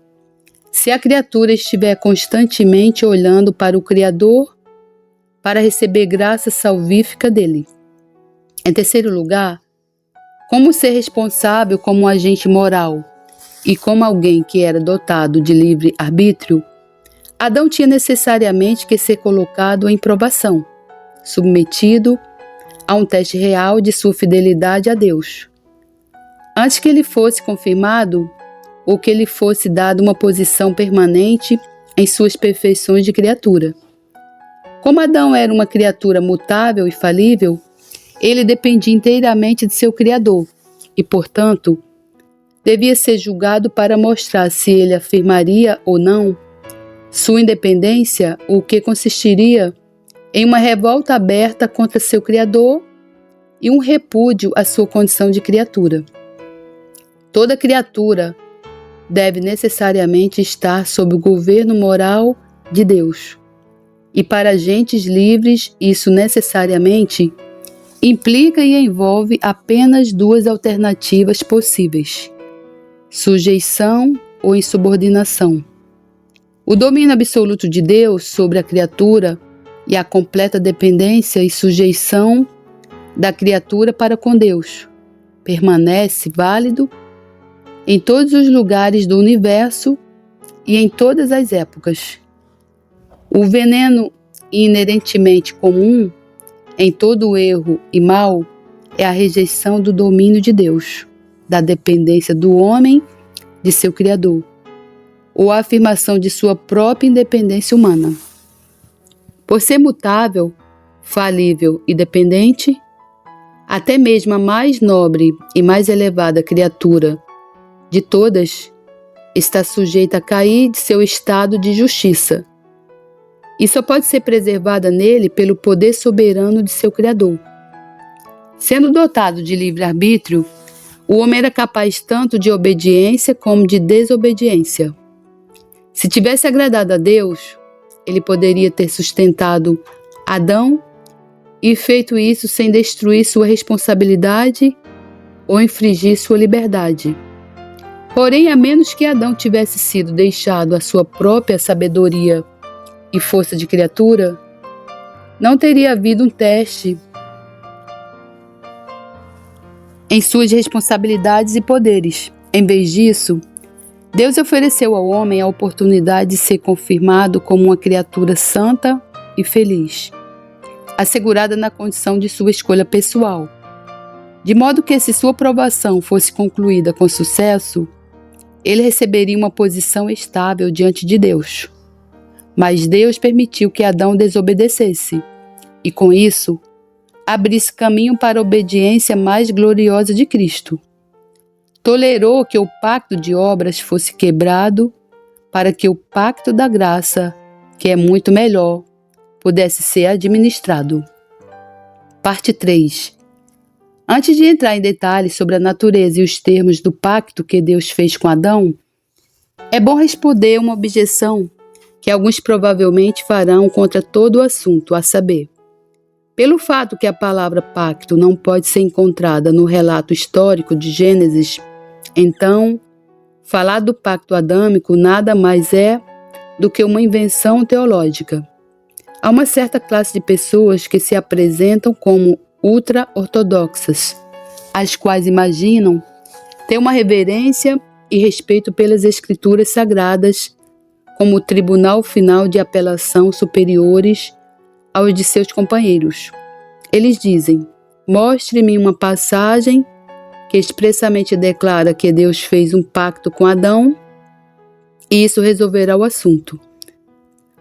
se a criatura estiver constantemente olhando para o Criador para receber graça salvífica dele. Em terceiro lugar, como ser responsável como um agente moral e como alguém que era dotado de livre arbítrio, Adão tinha necessariamente que ser colocado em provação, submetido a um teste real de sua fidelidade a Deus, antes que ele fosse confirmado ou que lhe fosse dado uma posição permanente em suas perfeições de criatura. Como Adão era uma criatura mutável e falível, ele dependia inteiramente de seu Criador e, portanto, devia ser julgado para mostrar se ele afirmaria ou não sua independência, o que consistiria em uma revolta aberta contra seu Criador e um repúdio à sua condição de criatura. Toda criatura deve necessariamente estar sob o governo moral de Deus. E para agentes livres, isso necessariamente implica e envolve apenas duas alternativas possíveis: sujeição ou insubordinação. O domínio absoluto de Deus sobre a criatura e a completa dependência e sujeição da criatura para com Deus permanece válido em todos os lugares do universo e em todas as épocas. O veneno inerentemente comum em todo erro e mal é a rejeição do domínio de Deus, da dependência do homem de seu Criador, ou a afirmação de sua própria independência humana. Por ser mutável, falível e dependente, até mesmo a mais nobre e mais elevada criatura de todas está sujeita a cair de seu estado de justiça, e só pode ser preservada nele pelo poder soberano de seu Criador. Sendo dotado de livre-arbítrio, o homem era capaz tanto de obediência como de desobediência. Se tivesse agradado a Deus, ele poderia ter sustentado Adão e feito isso sem destruir sua responsabilidade ou infringir sua liberdade. Porém, a menos que Adão tivesse sido deixado à sua própria sabedoria e força de criatura, não teria havido um teste em suas responsabilidades e poderes. Em vez disso, Deus ofereceu ao homem a oportunidade de ser confirmado como uma criatura santa e feliz, assegurada na condição de sua escolha pessoal, de modo que, se sua provação fosse concluída com sucesso, ele receberia uma posição estável diante de Deus. Mas Deus permitiu que Adão desobedecesse, e com isso, abrisse caminho para a obediência mais gloriosa de Cristo. tolerou que o pacto de obras fosse quebrado para que o pacto da graça, que é muito melhor, pudesse ser administrado. Parte 3. Antes de entrar em detalhes sobre a natureza e os termos do pacto que Deus fez com Adão, é bom responder uma objeção que alguns provavelmente farão contra todo o assunto, a saber, pelo fato que a palavra pacto não pode ser encontrada no relato histórico de Gênesis, então, falar do pacto adâmico nada mais é do que uma invenção teológica. Há uma certa classe de pessoas que se apresentam como ultra-ortodoxas, as quais imaginam ter uma reverência e respeito pelas escrituras sagradas como o tribunal final de apelação superiores aos de seus companheiros. Eles dizem: mostre-me uma passagem que expressamente declara que Deus fez um pacto com Adão e isso resolverá o assunto.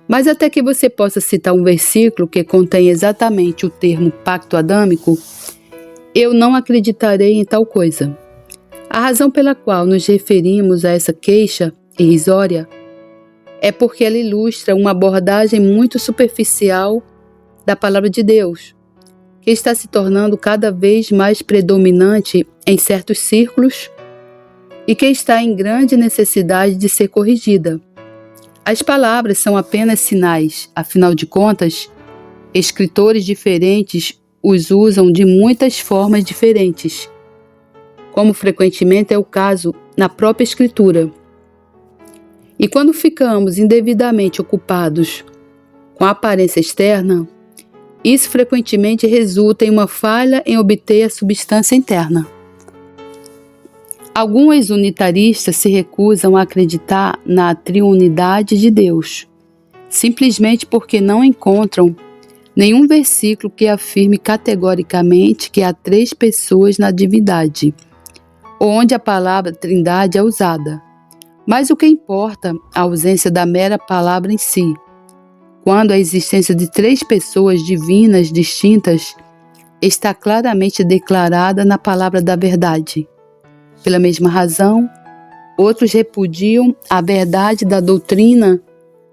Mas até que você possa citar um versículo que contém exatamente o termo pacto adâmico, eu não acreditarei em tal coisa. A razão pela qual nos referimos a essa queixa irrisória é porque ela ilustra uma abordagem muito superficial da palavra de Deus, que está se tornando cada vez mais predominante em certos círculos e que está em grande necessidade de ser corrigida. As palavras são apenas sinais, afinal de contas, escritores diferentes os usam de muitas formas diferentes, como frequentemente é o caso na própria Escritura. E quando ficamos indevidamente ocupados com a aparência externa, isso frequentemente resulta em uma falha em obter a substância interna. Alguns unitaristas se recusam a acreditar na triunidade de Deus, simplesmente porque não encontram nenhum versículo que afirme categoricamente que há 3 pessoas na divindade, onde a palavra trindade é usada. Mas o que importa a ausência da mera palavra em si, quando a existência de 3 pessoas divinas distintas está claramente declarada na palavra da verdade. Pela mesma razão, outros repudiam a verdade da doutrina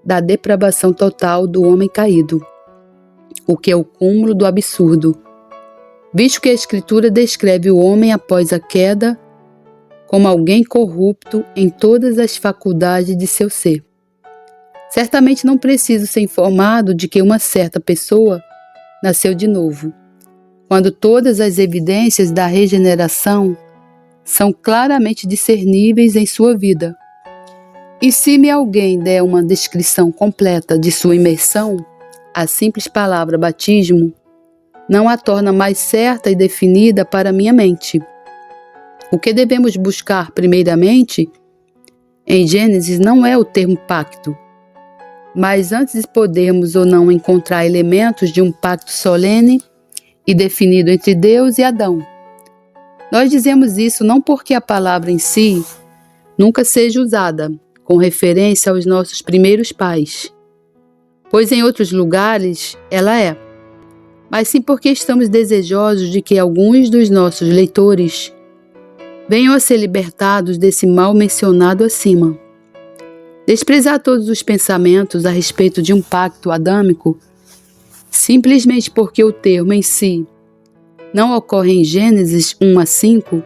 da depravação total do homem caído, o que é o cúmulo do absurdo, visto que a Escritura descreve o homem após a queda como alguém corrupto em todas as faculdades de seu ser. Certamente não preciso ser informado de que uma certa pessoa nasceu de novo, quando todas as evidências da regeneração são claramente discerníveis em sua vida. E se me alguém der uma descrição completa de sua imersão, a simples palavra batismo não a torna mais certa e definida para minha mente. O que devemos buscar primeiramente em Gênesis não é o termo pacto, mas antes de podermos ou não encontrar elementos de um pacto solene e definido entre Deus e Adão. Nós dizemos isso não porque a palavra em si nunca seja usada com referência aos nossos primeiros pais, pois em outros lugares ela é, mas sim porque estamos desejosos de que alguns dos nossos leitores venham a ser libertados desse mal mencionado acima. Desprezar todos os pensamentos a respeito de um pacto adâmico, simplesmente porque o termo em si não ocorre em Gênesis 1-5,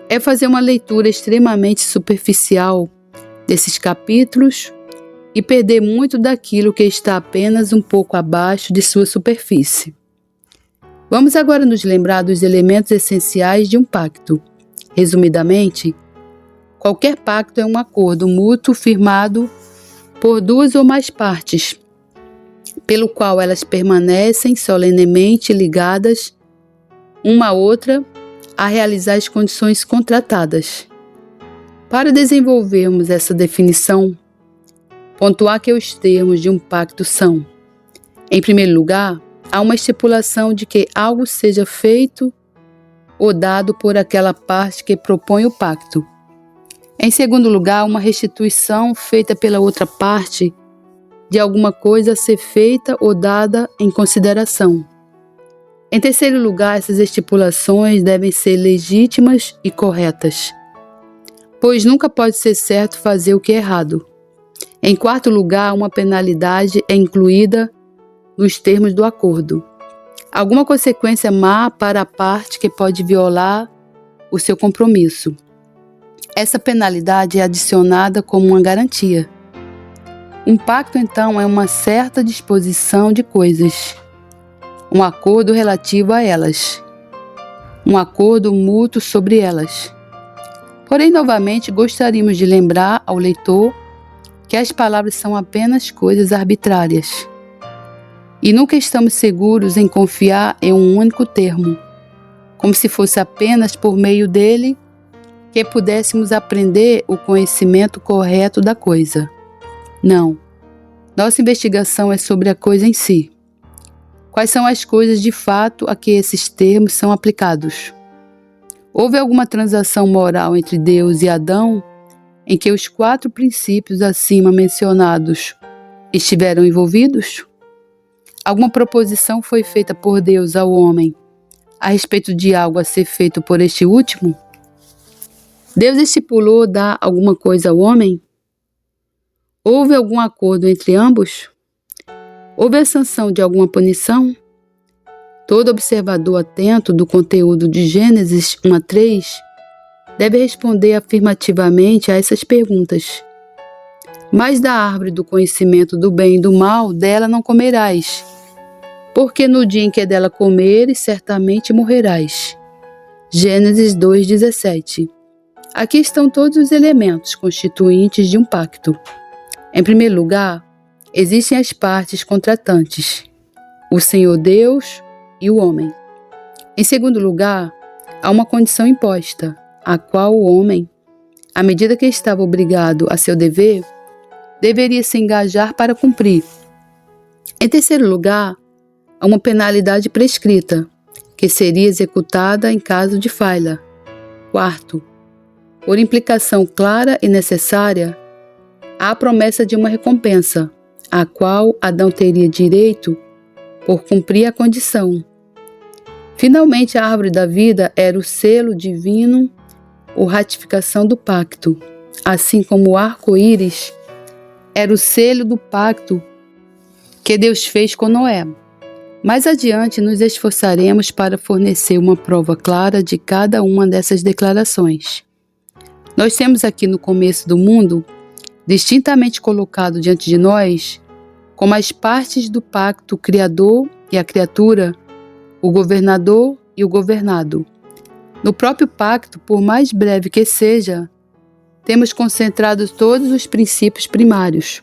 é fazer uma leitura extremamente superficial desses capítulos e perder muito daquilo que está apenas um pouco abaixo de sua superfície. Vamos agora nos lembrar dos elementos essenciais de um pacto. Resumidamente, qualquer pacto é um acordo mútuo firmado por 2 ou mais partes, pelo qual elas permanecem solenemente ligadas uma à outra a realizar as condições contratadas. Para desenvolvermos essa definição, pontuar que os termos de um pacto são, em primeiro lugar, há uma estipulação de que algo seja feito ou dado por aquela parte que propõe o pacto. Em segundo lugar, uma restituição feita pela outra parte de alguma coisa a ser feita ou dada em consideração. Em terceiro lugar, essas estipulações devem ser legítimas e corretas. pois nunca pode ser certo fazer o que é errado. Em quarto lugar, uma penalidade é incluída nos termos do acordo. Alguma consequência má para a parte que pode violar o seu compromisso. Essa penalidade é adicionada como uma garantia. Um pacto, então, é uma certa disposição de coisas, um acordo relativo a elas, um acordo mútuo sobre elas. Porém, novamente, gostaríamos de lembrar ao leitor que as palavras são apenas coisas arbitrárias e nunca estamos seguros em confiar em um único termo, como se fosse apenas por meio dele que pudéssemos aprender o conhecimento correto da coisa. Não. Nossa investigação é sobre a coisa em si. Quais são as coisas de fato a que esses termos são aplicados? Houve alguma transação moral entre Deus e Adão em que os 4 princípios acima mencionados estiveram envolvidos? Alguma proposição foi feita por Deus ao homem a respeito de algo a ser feito por este último? Deus estipulou dar alguma coisa ao homem? Houve algum acordo entre ambos? Houve a sanção de alguma punição? Todo observador atento do conteúdo de Gênesis 1 a 3 deve responder afirmativamente a essas perguntas. Mas da árvore do conhecimento do bem e do mal, dela não comerás, porque no dia em que dela comeres, certamente morrerás. Gênesis 2:17. Aqui estão todos os elementos constituintes de um pacto. Em primeiro lugar, existem as partes contratantes, o Senhor Deus e o homem. Em segundo lugar, há uma condição imposta, a qual o homem, à medida que estava obrigado a seu dever, deveria se engajar para cumprir. Em terceiro lugar, há uma penalidade prescrita, que seria executada em caso de falha. Quarto, por implicação clara e necessária, há a promessa de uma recompensa, a qual Adão teria direito por cumprir a condição. Finalmente, a árvore da vida era o selo divino ou ratificação do pacto, assim como o arco-íris era o selo do pacto que Deus fez com Noé. Mais adiante, nos esforçaremos para fornecer uma prova clara de cada uma dessas declarações. Nós temos aqui no começo do mundo, distintamente colocado diante de nós, como as partes do pacto, o Criador e a criatura, o governador e o governado. No próprio pacto, por mais breve que seja, temos concentrado todos os princípios primários,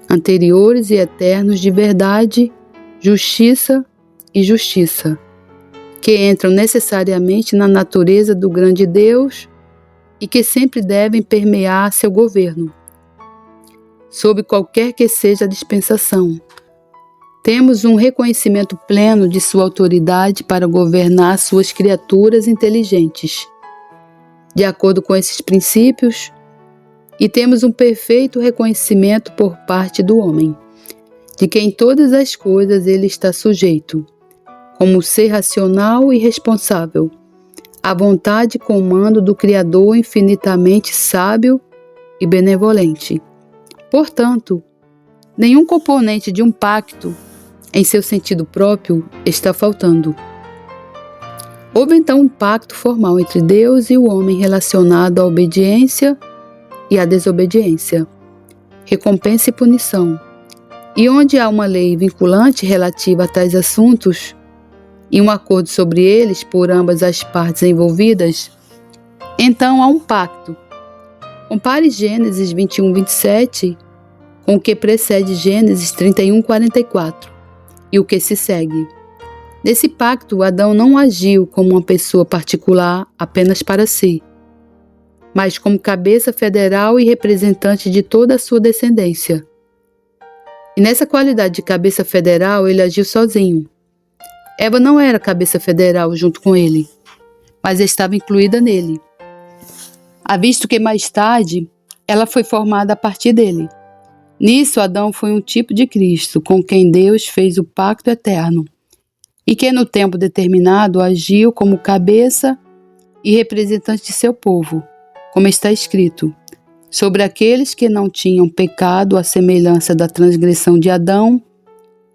anteriores e eternos de verdade, justiça e justiça, que entram necessariamente na natureza do grande Deus e que sempre devem permear seu governo, sob qualquer que seja a dispensação. Temos um reconhecimento pleno de sua autoridade para governar suas criaturas inteligentes, de acordo com esses princípios, e temos um perfeito reconhecimento por parte do homem, de que em todas as coisas ele está sujeito, como ser racional e responsável, à vontade e comando do Criador infinitamente sábio e benevolente. Portanto, nenhum componente de um pacto, em seu sentido próprio, está faltando. Houve então um pacto formal entre Deus e o homem relacionado à obediência e à desobediência, recompensa e punição. E onde há uma lei vinculante relativa a tais assuntos e um acordo sobre eles por ambas as partes envolvidas, então há um pacto. Compare Gênesis 21:27 com o que precede Gênesis 31:44 e o que se segue. Nesse pacto, Adão não agiu como uma pessoa particular apenas para si, mas como cabeça federal e representante de toda a sua descendência. E nessa qualidade de cabeça federal, ele agiu sozinho. Eva não era cabeça federal junto com ele, mas estava incluída nele, visto que mais tarde ela foi formada a partir dele. Nisso, Adão foi um tipo de Cristo, com quem Deus fez o pacto eterno, e que no tempo determinado agiu como cabeça e representante de seu povo. como está escrito: sobre aqueles que não tinham pecado, à semelhança da transgressão de Adão,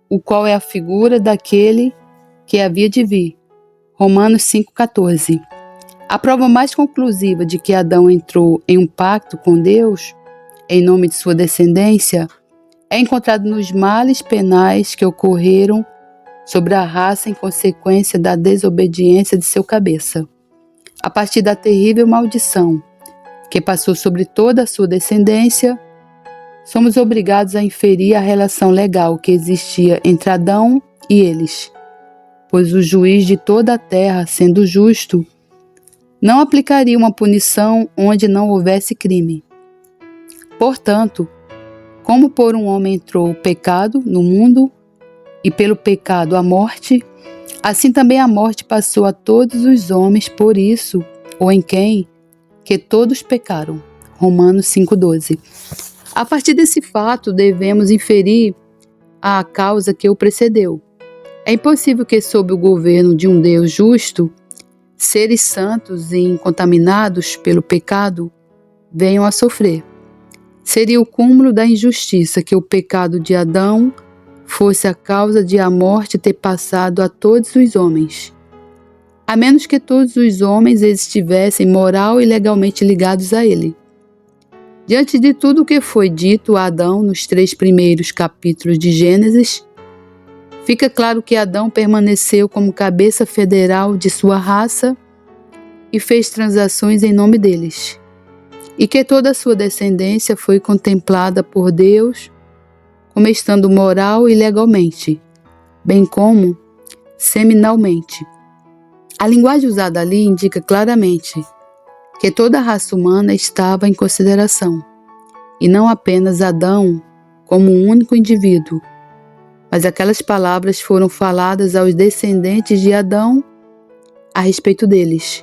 o qual é a figura daquele que havia de vir. Romanos 5,14. A prova mais conclusiva de que Adão entrou em um pacto com Deus, em nome de sua descendência, é encontrado nos males penais que ocorreram sobre a raça em consequência da desobediência de seu cabeça. A partir da terrível maldição que passou sobre toda a sua descendência, somos obrigados a inferir a relação legal que existia entre Adão e eles, pois o juiz de toda a terra, sendo justo, não aplicaria uma punição onde não houvesse crime. Portanto, como por um homem entrou o pecado no mundo, e pelo pecado a morte, assim também a morte passou a todos os homens, por isso, ou em quem, que todos pecaram. Romanos 5,12. A partir desse fato, devemos inferir a causa que o precedeu. É impossível que, sob o governo de um Deus justo, seres santos e incontaminados pelo pecado venham a sofrer. Seria o cúmulo da injustiça que o pecado de Adão fosse a causa de a morte ter passado a todos os homens, a menos que todos os homens estivessem moral e legalmente ligados a ele. Diante de tudo o que foi dito a Adão nos 3 primeiros capítulos de Gênesis, fica claro que Adão permaneceu como cabeça federal de sua raça e fez transações em nome deles, e que toda a sua descendência foi contemplada por Deus como estando moral e legalmente, bem como seminalmente. A linguagem usada ali indica claramente que toda a raça humana estava em consideração, e não apenas Adão como um único indivíduo, mas aquelas palavras foram faladas aos descendentes de Adão a respeito deles.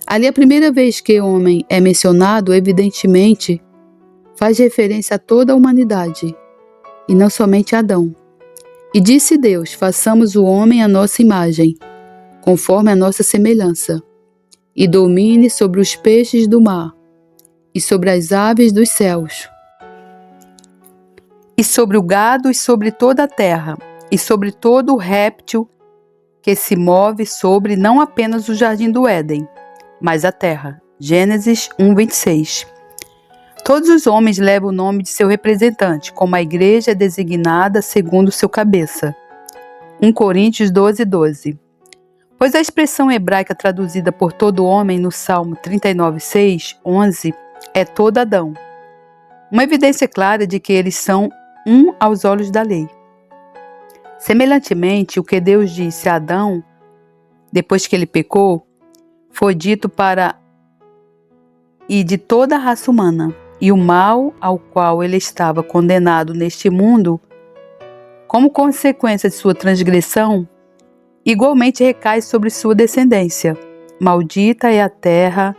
Ali, a primeira vez que o homem é mencionado, evidentemente, faz referência a toda a humanidade, e não somente a Adão. E disse Deus: façamos o homem à nossa imagem, conforme a nossa semelhança, e domine sobre os peixes do mar, e sobre as aves dos céus, e sobre o gado, e sobre toda a terra, e sobre todo o réptil que se move sobre não apenas o jardim do Éden, mas a terra. Gênesis 1:26. Todos os homens levam o nome de seu representante, como a igreja é designada segundo seu cabeça. 1 Coríntios 12:12. Pois a expressão hebraica traduzida por todo homem no Salmo 39:6, 11, é todo Adão. Uma evidência clara de que eles são um aos olhos da lei. Semelhantemente, o que Deus disse a Adão, depois que ele pecou, foi dito para e de toda a raça humana, e o mal ao qual ele estava condenado neste mundo, como consequência de sua transgressão, igualmente recai sobre sua descendência. Maldita é a terra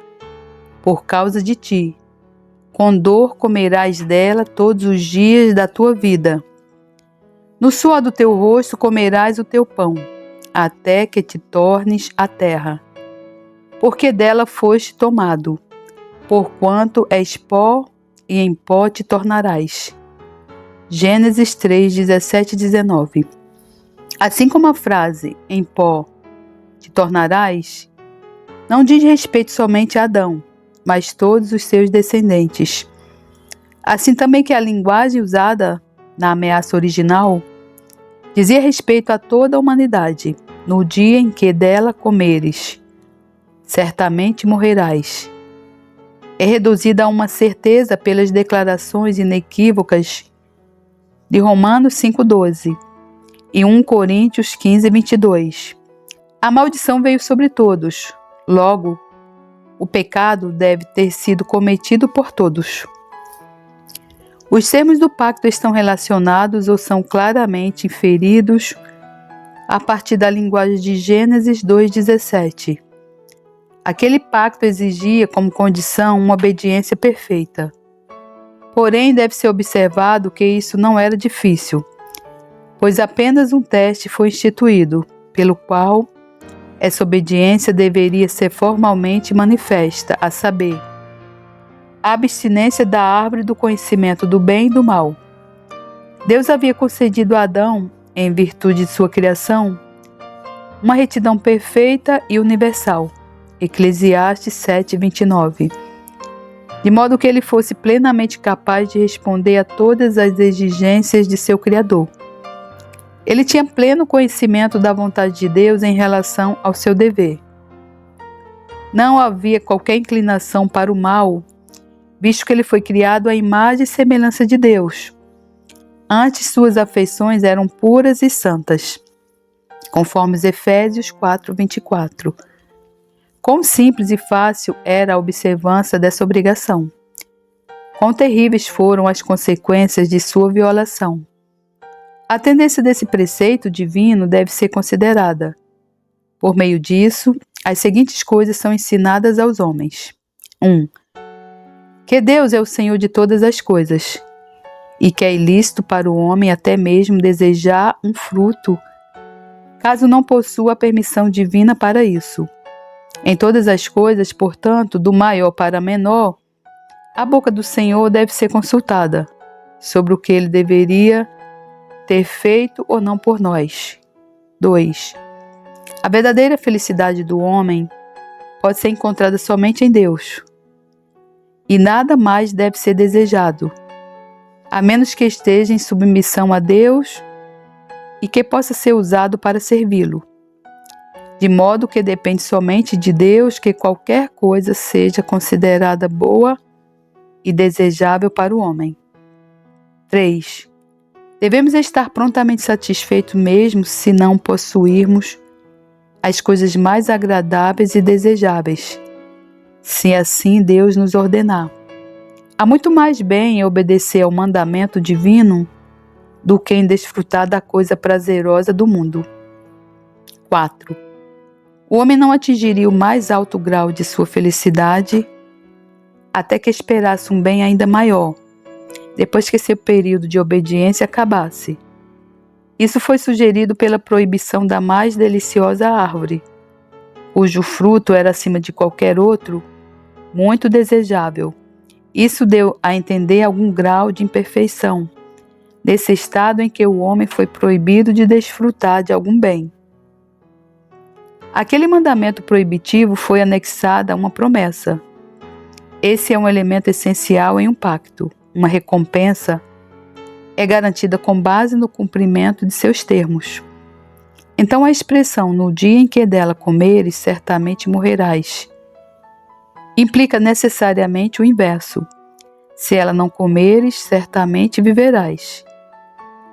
por causa de ti. Com dor comerás dela todos os dias da tua vida. No suor do teu rosto comerás o teu pão, até que te tornes a terra, porque dela foste tomado, porquanto és pó, e em pó te tornarás. Gênesis 3, 17 e 19. Assim como a frase, em pó te tornarás, não diz respeito somente a Adão, mas todos os seus descendentes. Assim também que a linguagem usada na ameaça original dizia respeito a toda a humanidade. No dia em que dela comeres, certamente morrerás. É reduzida a uma certeza pelas declarações inequívocas de Romanos 5,12 e 1 Coríntios 15:22. A maldição veio sobre todos, logo, o pecado deve ter sido cometido por todos. Os termos do pacto estão relacionados ou são claramente inferidos a partir da linguagem de Gênesis 2,17. Aquele pacto exigia como condição uma obediência perfeita. Porém, deve ser observado que isso não era difícil, pois apenas um teste foi instituído, pelo qual essa obediência deveria ser formalmente manifesta, a saber, a abstinência da árvore do conhecimento do bem e do mal. Deus havia concedido a Adão, em virtude de sua criação, uma retidão perfeita e universal. Eclesiastes 7:29. De modo que ele fosse plenamente capaz de responder a todas as exigências de seu Criador. Ele tinha pleno conhecimento da vontade de Deus em relação ao seu dever. Não havia qualquer inclinação para o mal, visto que ele foi criado à imagem e semelhança de Deus. Antes, suas afeições eram puras e santas, conforme Efésios 4:24. Quão simples e fácil era a observância dessa obrigação. Quão terríveis foram as consequências de sua violação. A tendência desse preceito divino deve ser considerada. Por meio disso, as seguintes coisas são ensinadas aos homens. 1. Que Deus é o Senhor de todas as coisas, e que é ilícito para o homem até mesmo desejar um fruto, caso não possua a permissão divina para isso. Em todas as coisas, portanto, do maior para menor, a boca do Senhor deve ser consultada, sobre o que ele deveria ter feito ou não por nós. 2. A verdadeira felicidade do homem pode ser encontrada somente em Deus, e nada mais deve ser desejado, a menos que esteja em submissão a Deus e que possa ser usado para servi-lo, de modo que depende somente de Deus que qualquer coisa seja considerada boa e desejável para o homem. 3. Devemos estar prontamente satisfeitos mesmo se não possuirmos as coisas mais agradáveis e desejáveis, se assim Deus nos ordenar. Há muito mais bem em obedecer ao mandamento divino do que em desfrutar da coisa prazerosa do mundo. 4. O homem não atingiria o mais alto grau de sua felicidade até que esperasse um bem ainda maior, depois que seu período de obediência acabasse. Isso foi sugerido pela proibição da mais deliciosa árvore, cujo fruto era acima de qualquer outro, muito desejável. Isso deu a entender algum grau de imperfeição, nesse estado em que o homem foi proibido de desfrutar de algum bem. Aquele mandamento proibitivo foi anexado a uma promessa. Esse é um elemento essencial em um pacto. Uma recompensa é garantida com base no cumprimento de seus termos. Então a expressão "no dia em que dela comeres, certamente morrerás" implica necessariamente o inverso. Se ela não comeres, certamente viverás.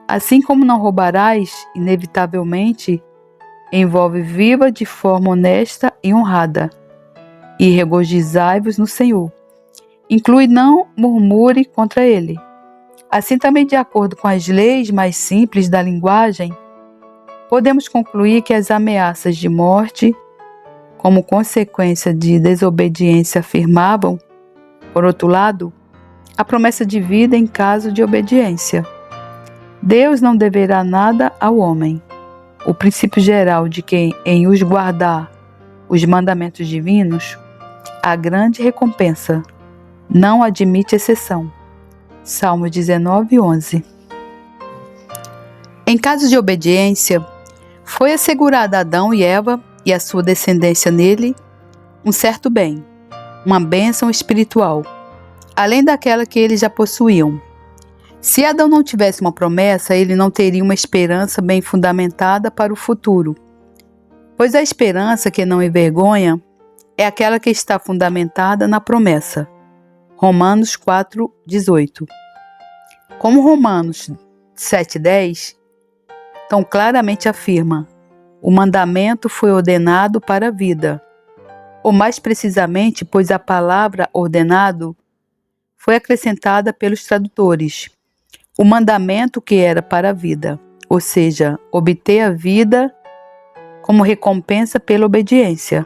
Assim como não roubarás, inevitavelmente, envolve viva de forma honesta e honrada, e regozijai-vos no Senhor. Inclui não murmure contra ele. Assim também, de acordo com as leis mais simples da linguagem, podemos concluir que as ameaças de morte, como consequência de desobediência, afirmavam, por outro lado, a promessa de vida em caso de obediência. Deus não deverá nada ao homem. O princípio geral de que, em os guardar os mandamentos divinos, há grande recompensa, não admite exceção. Salmo 19:11. Em caso de obediência, foi assegurada a Adão e Eva e a sua descendência nele um certo bem, uma bênção espiritual, além daquela que eles já possuíam. Se Adão não tivesse uma promessa, ele não teria uma esperança bem fundamentada para o futuro, pois a esperança que não envergonha é aquela que está fundamentada na promessa. Romanos 4:18. Como Romanos 7:10 tão claramente afirma, o mandamento foi ordenado para a vida, ou mais precisamente, pois a palavra ordenado foi acrescentada pelos tradutores. O mandamento que era para a vida, ou seja, obter a vida como recompensa pela obediência.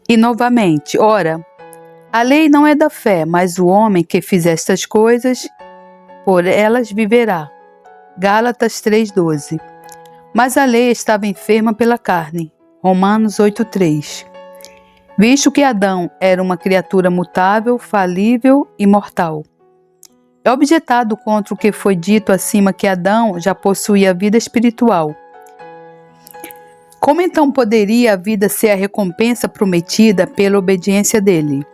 E novamente, ora, a lei não é da fé, mas o homem que fizer estas coisas, por elas viverá. Gálatas 3:12. Mas a lei estava enferma pela carne. Romanos 8:3. visto que Adão era uma criatura mutável, falível e mortal. É objetado contra o que foi dito acima que Adão já possuía vida espiritual. Como então poderia a vida ser a recompensa prometida pela obediência dele?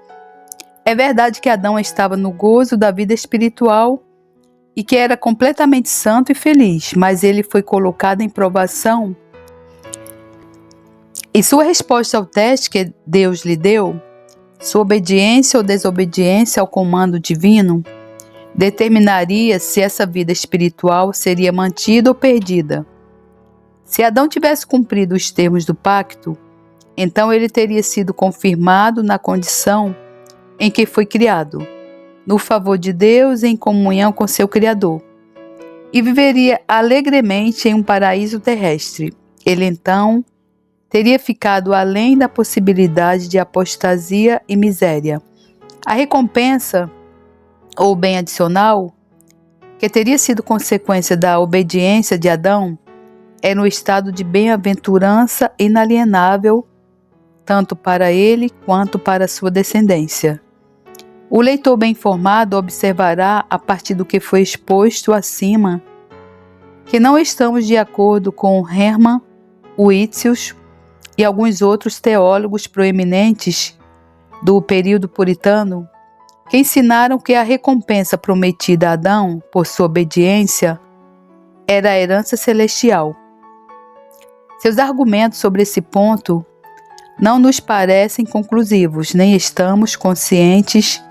É verdade que Adão estava no gozo da vida espiritual e que era completamente santo e feliz, mas ele foi colocado em provação. E sua resposta ao teste que Deus lhe deu, sua obediência ou desobediência ao comando divino, determinaria se essa vida espiritual seria mantida ou perdida. Se Adão tivesse cumprido os termos do pacto, então ele teria sido confirmado na condição em que foi criado, no favor de Deus e em comunhão com seu Criador, e viveria alegremente em um paraíso terrestre. Ele então teria ficado além da possibilidade de apostasia e miséria. A recompensa, ou bem adicional, que teria sido consequência da obediência de Adão, era um estado de bem-aventurança inalienável, tanto para ele quanto para sua descendência. O leitor bem informado observará, a partir do que foi exposto acima, que não estamos de acordo com Hermann Whitfield e alguns outros teólogos proeminentes do período puritano, que ensinaram que a recompensa prometida a Adão por sua obediência era a herança celestial. Seus argumentos sobre esse ponto não nos parecem conclusivos, nem estamos conscientes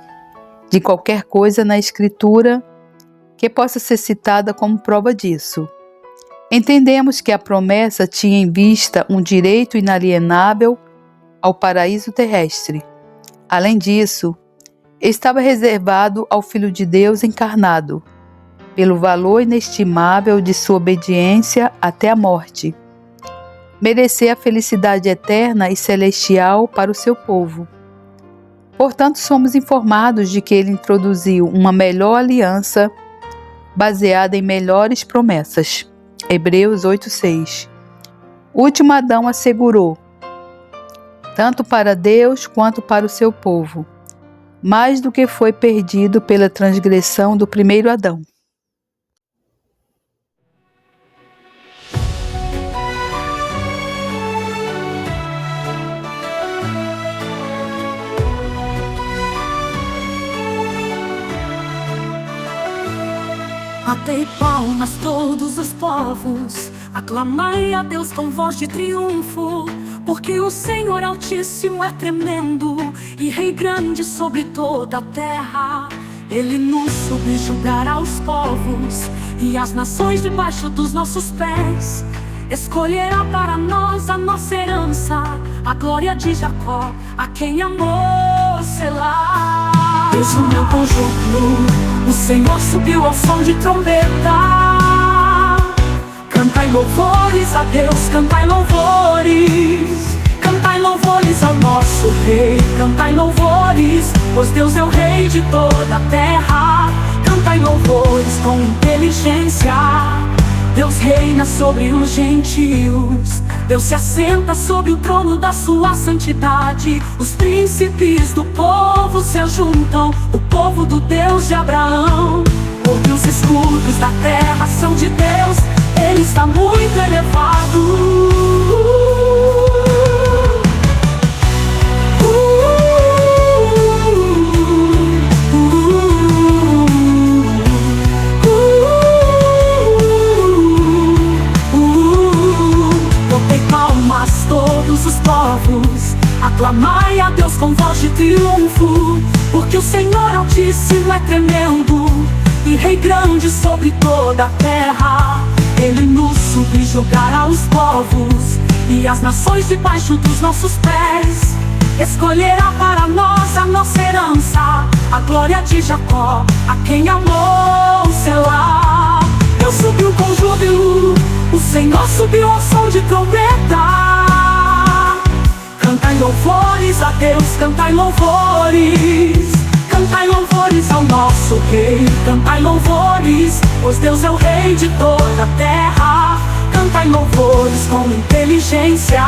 de qualquer coisa na Escritura que possa ser citada como prova disso. Entendemos que a promessa tinha em vista um direito inalienável ao paraíso terrestre. Além disso, estava reservado ao Filho de Deus encarnado, pelo valor inestimável de sua obediência até a morte, merecer a felicidade eterna e celestial para o seu povo. Portanto, somos informados de que ele introduziu uma melhor aliança baseada em melhores promessas. Hebreus 8:6. O último Adão assegurou, tanto para Deus quanto para o seu povo, mais do que foi perdido pela transgressão do primeiro Adão. Batei palmas todos os povos, aclamai a Deus com voz de triunfo, porque o Senhor Altíssimo é tremendo e Rei grande sobre toda a terra. Ele nos subjugará os povos e as nações debaixo dos nossos pés. Escolherá para nós a nossa herança, a glória de Jacó, a quem amou Selá. Deus o meu conjunto, o Senhor subiu ao som de trombeta. Cantai louvores a Deus, cantai louvores. Cantai louvores ao nosso Rei, cantai louvores, pois Deus é o Rei de toda a terra. Cantai louvores com inteligência. Deus reina sobre os gentios, Deus se assenta sobre o trono da sua santidade. Os príncipes do povo se ajuntam, o povo do Deus de Abraão. Porque os escudos da terra são de Deus, Ele está muito elevado. Todos os povos, aclamai a Deus com voz de triunfo, porque o Senhor Altíssimo é tremendo e Rei grande sobre toda a terra. Ele nos subjugará os povos e as nações debaixo dos nossos pés. Escolherá para nós a nossa herança, a glória de Jacó, a quem amou Selá. Deus subiu com júbilo, o Senhor subiu ao som de trombeta. Cantai louvores a Deus, cantai louvores. Cantai louvores ao nosso Rei, cantai louvores, pois Deus é o Rei de toda a terra. Cantai louvores com inteligência.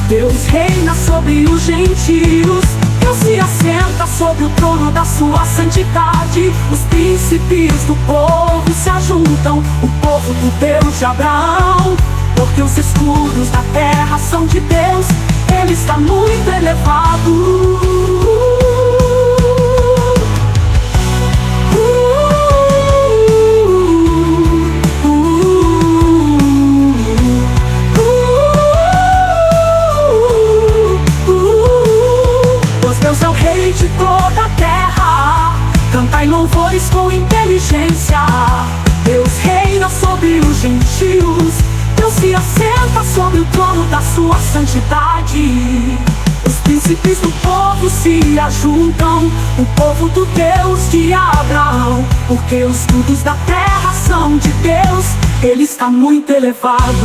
Deus reina sobre os gentios, Deus se assenta sobre o trono da sua santidade. Os príncipes do povo se ajuntam, o povo do Deus de Abraão, porque os escudos da terra são de Deus, Ele está muito elevado. Deus é o rei de toda a terra, cantai louvores com inteligência. Deus reina sobre os gentios, Deus se assenta sobre o trono da sua santidade. Os príncipes do povo se ajuntam, o povo do Deus de Abraão, porque os escudos da terra são de Deus, Ele está muito elevado.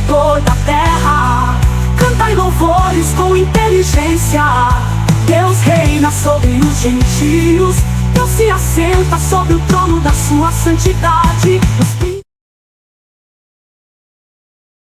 Toda a terra, cantai louvores com inteligência. Deus reina sobre os gentios, Deus se assenta sobre o trono da sua santidade.